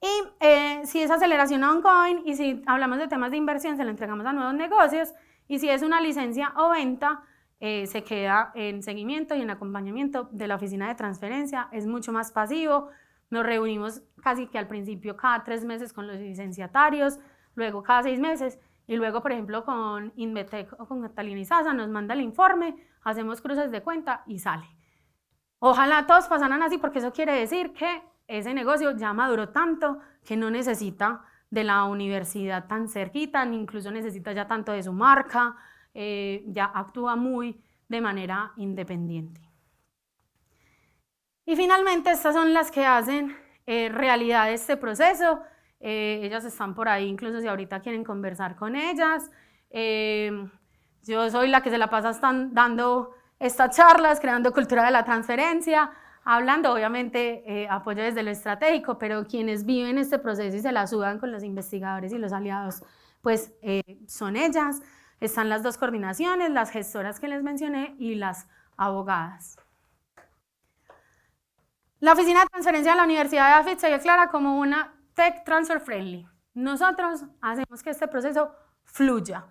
Y si es aceleración ongoing y si hablamos de temas de inversión, se lo entregamos a nuevos negocios, y si es una licencia o venta, se queda en seguimiento y en acompañamiento de la oficina de transferencia, es mucho más pasivo. Nos reunimos casi que al principio cada 3 meses con los licenciatarios, luego cada 6 meses, y luego, por ejemplo, con Invetec o con Catalina Izaza nos manda el informe, hacemos cruces de cuenta y sale. Ojalá todos pasaran así, porque eso quiere decir que ese negocio ya maduró tanto que no necesita de la universidad tan cerquita, ni incluso necesita ya tanto de su marca, ya actúa muy de manera independiente. Y finalmente estas son las que hacen realidad este proceso. Ellas están por ahí, incluso si ahorita quieren conversar con ellas. Yo soy la que se la pasa dando estas charlas, creando cultura de la transferencia, hablando obviamente apoyo desde lo estratégico, pero quienes viven este proceso y se la sudan con los investigadores y los aliados, pues son ellas. Están las 2 coordinaciones, las gestoras que les mencioné y las abogadas. La oficina de transferencia de la Universidad de AFIT se declara como una Tech Transfer Friendly. Nosotros hacemos que este proceso fluya,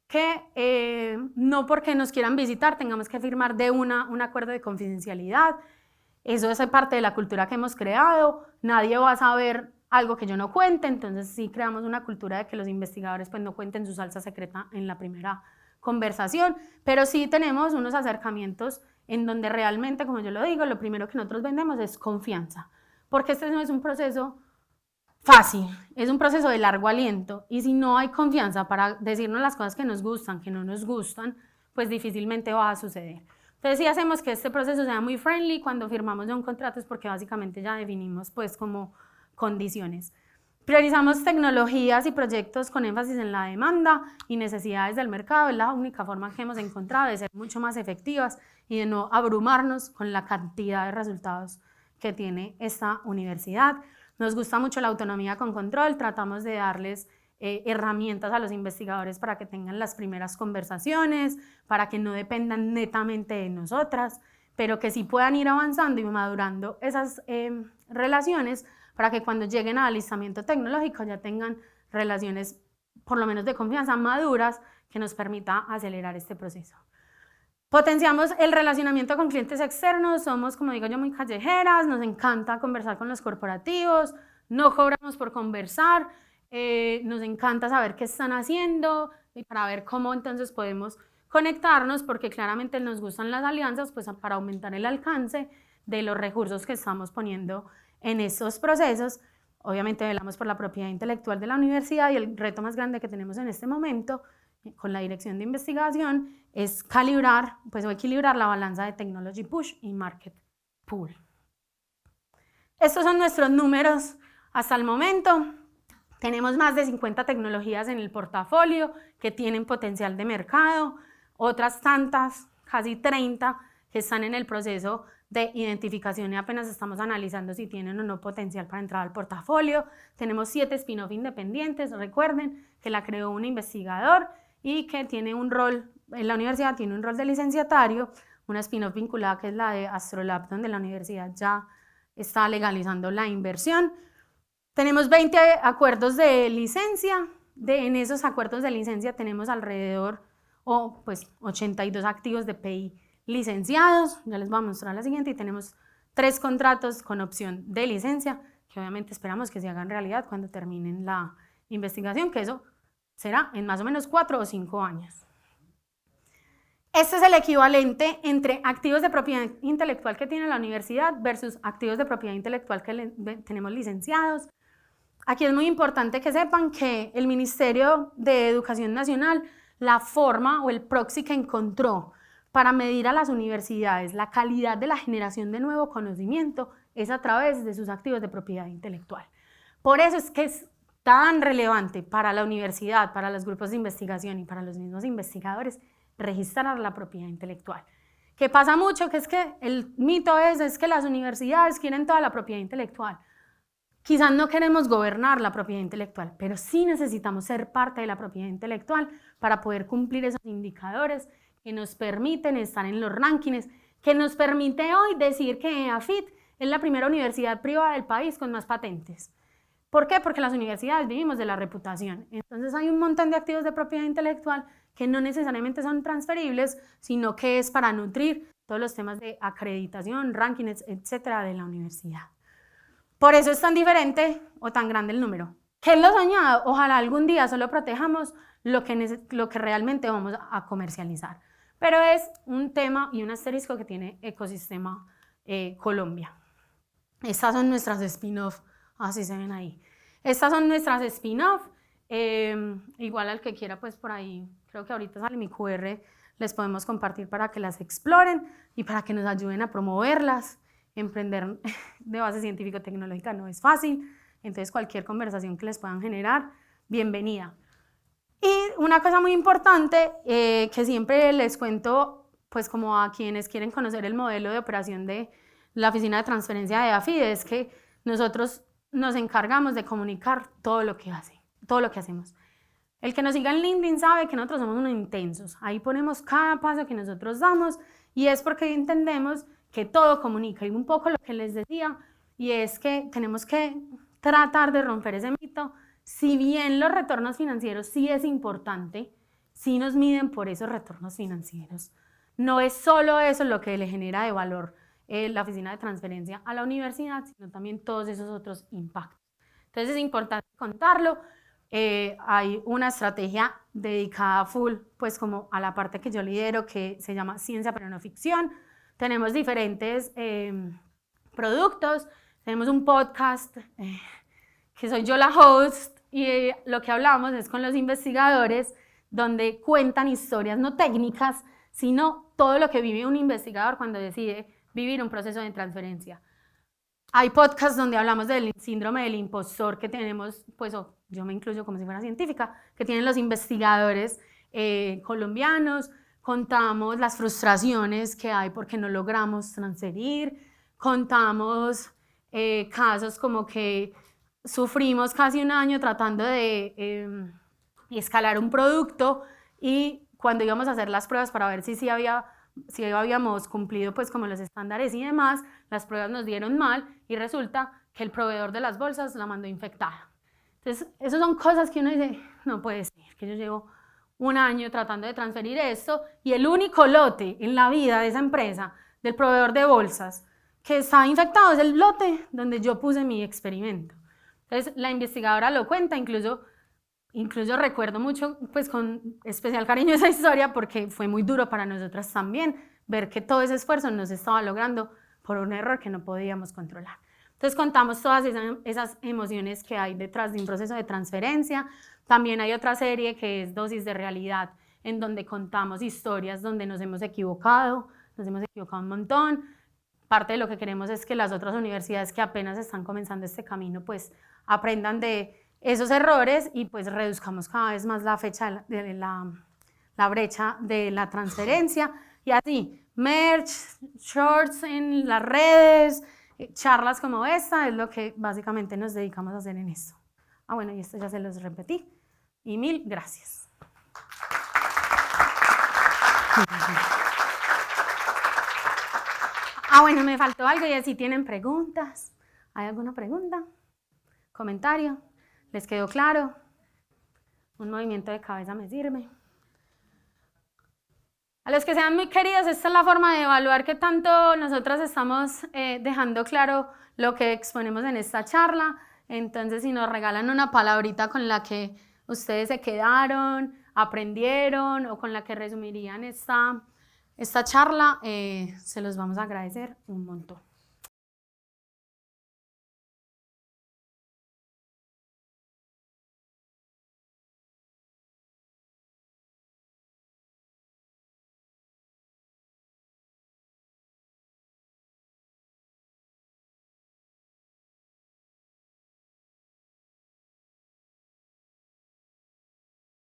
que no porque nos quieran visitar tengamos que firmar de un acuerdo de confidencialidad. Eso es parte de la cultura que hemos creado. Nadie va a saber algo que yo no cuente, entonces sí creamos una cultura de que los investigadores pues no cuenten su salsa secreta en la primera conversación, pero sí tenemos unos acercamientos en donde realmente, como yo lo digo, lo primero que nosotros vendemos es confianza, porque este no es un proceso fácil, es un proceso de largo aliento, y si no hay confianza para decirnos las cosas que nos gustan, que no nos gustan, pues difícilmente va a suceder. Entonces sí hacemos que este proceso sea muy friendly. Cuando firmamos un contrato es porque básicamente ya definimos pues como condiciones. Priorizamos tecnologías y proyectos con énfasis en la demanda y necesidades del mercado. Es la única forma que hemos encontrado de ser mucho más efectivas y de no abrumarnos con la cantidad de resultados que tiene esta universidad. Nos gusta mucho la autonomía con control, tratamos de darles herramientas a los investigadores para que tengan las primeras conversaciones, para que no dependan netamente de nosotras, pero que sí puedan ir avanzando y madurando esas relaciones para que cuando lleguen al alistamiento tecnológico ya tengan relaciones por lo menos de confianza maduras que nos permita acelerar este proceso. Potenciamos el relacionamiento con clientes externos, somos, como digo yo, muy callejeras, nos encanta conversar con los corporativos, no cobramos por conversar, nos encanta saber qué están haciendo y para ver cómo entonces podemos conectarnos, porque claramente nos gustan las alianzas pues, para aumentar el alcance de los recursos que estamos poniendo en estos procesos. Obviamente velamos por la propiedad intelectual de la universidad y el reto más grande que tenemos en este momento con la dirección de investigación es calibrar pues, o equilibrar la balanza de technology push y market pull. Estos son nuestros números hasta el momento. Tenemos más de 50 tecnologías en el portafolio que tienen potencial de mercado, otras tantas, casi 30, que están en el proceso de identificación y apenas estamos analizando si tienen o no potencial para entrar al portafolio. Tenemos 7 spin-off independientes, recuerden que la creó un investigador y que tiene un rol, en la universidad tiene un rol de licenciatario, una spin-off vinculada que es la de Astrolab, donde la universidad ya está legalizando la inversión. Tenemos 20 acuerdos de licencia, en esos acuerdos de licencia tenemos alrededor, pues 82 activos de PI licenciados, ya les voy a mostrar la siguiente, y tenemos 3 contratos con opción de licencia, que obviamente esperamos que se hagan realidad cuando terminen la investigación, que eso será en más o menos 4 o 5 años. Este es el equivalente entre activos de propiedad intelectual que tiene la universidad versus activos de propiedad intelectual que tenemos licenciados. Aquí es muy importante que sepan que el Ministerio de Educación Nacional, la forma o el proxy que encontró para medir a las universidades la calidad de la generación de nuevo conocimiento es a través de sus activos de propiedad intelectual. Por eso es que es tan relevante para la universidad, para los grupos de investigación y para los mismos investigadores registrar la propiedad intelectual. Que pasa mucho, que es que el mito es que las universidades quieren toda la propiedad intelectual. Quizás no queremos gobernar la propiedad intelectual, pero sí necesitamos ser parte de la propiedad intelectual para poder cumplir esos indicadores que nos permiten estar en los rankings, que nos permite hoy decir que EAFIT es la primera universidad privada del país con más patentes. ¿Por qué? Porque las universidades vivimos de la reputación. Entonces hay un montón de activos de propiedad intelectual que no necesariamente son transferibles, sino que es para nutrir todos los temas de acreditación, rankings, etcétera, de la universidad. Por eso es tan diferente o tan grande el número. ¿Qué es lo soñado? Ojalá algún día solo protejamos lo que realmente vamos a comercializar. Pero es un tema y un asterisco que tiene Ecosistema Colombia. Estas son nuestras spin-off, así se ven ahí. Estas son nuestras spin-off, igual al que quiera pues por ahí, creo que ahorita sale mi QR, les podemos compartir para que las exploren y para que nos ayuden a promoverlas. Emprender de base científico-tecnológica no es fácil, entonces cualquier conversación que les puedan generar, bienvenida. Y una cosa muy importante que siempre les cuento, pues como a quienes quieren conocer el modelo de operación de la Oficina de Transferencia de EAFIT, es que nosotros nos encargamos de comunicar todo lo que hacemos. El que nos siga en LinkedIn sabe que nosotros somos unos intensos, ahí ponemos cada paso que nosotros damos y es porque entendemos que todo comunica. Y un poco lo que les decía, y es que tenemos que tratar de romper ese mito. Si bien los retornos financieros sí es importante, sí nos miden por esos retornos financieros. No es solo eso lo que le genera de valor la oficina de transferencia a la universidad, sino también todos esos otros impactos. Entonces es importante contarlo. Hay una estrategia dedicada full, pues como a la parte que yo lidero, que se llama Ciencia pero no ficción. Tenemos diferentes productos, tenemos un podcast que soy yo la host y lo que hablamos es con los investigadores donde cuentan historias no técnicas, sino todo lo que vive un investigador cuando decide vivir un proceso de transferencia. Hay podcasts donde hablamos del síndrome del impostor que tenemos, pues yo me incluyo como si fuera científica, que tienen los investigadores colombianos. Contamos las frustraciones que hay porque no logramos transferir, contamos casos como que sufrimos casi un año tratando de escalar un producto, y cuando íbamos a hacer las pruebas para ver si habíamos cumplido pues como los estándares y demás, las pruebas nos dieron mal y resulta que el proveedor de las bolsas la mandó infectada. Entonces, esas son cosas que uno dice, no puede ser, que yo llevo un año tratando de transferir esto y el único lote en la vida de esa empresa, del proveedor de bolsas, que está infectado es el lote donde yo puse mi experimento. Entonces, la investigadora lo cuenta, incluso recuerdo mucho, pues con especial cariño esa historia, porque fue muy duro para nosotras también ver que todo ese esfuerzo no se estaba logrando por un error que no podíamos controlar. Entonces contamos todas esas emociones que hay detrás de un proceso de transferencia. También hay otra serie que es Dosis de Realidad, en donde contamos historias donde nos hemos equivocado un montón. Parte de lo que queremos es que las otras universidades que apenas están comenzando este camino pues aprendan de esos errores y pues reduzcamos cada vez más la fecha de la brecha de la transferencia. Y así, merch, shorts en las redes, charlas como esta, es lo que básicamente nos dedicamos a hacer en esto. Bueno, y esto ya se los repetí. Y mil gracias. Bueno, me faltó algo y si tienen preguntas. ¿Hay alguna pregunta? ¿Comentario? ¿Les quedó claro? Un movimiento de cabeza me sirve. A los que sean muy queridos, esta es la forma de evaluar qué tanto nosotras estamos dejando claro lo que exponemos en esta charla. Entonces, si nos regalan una palabrita con la que ustedes se quedaron, aprendieron o con la que resumirían esta charla, se los vamos a agradecer un montón.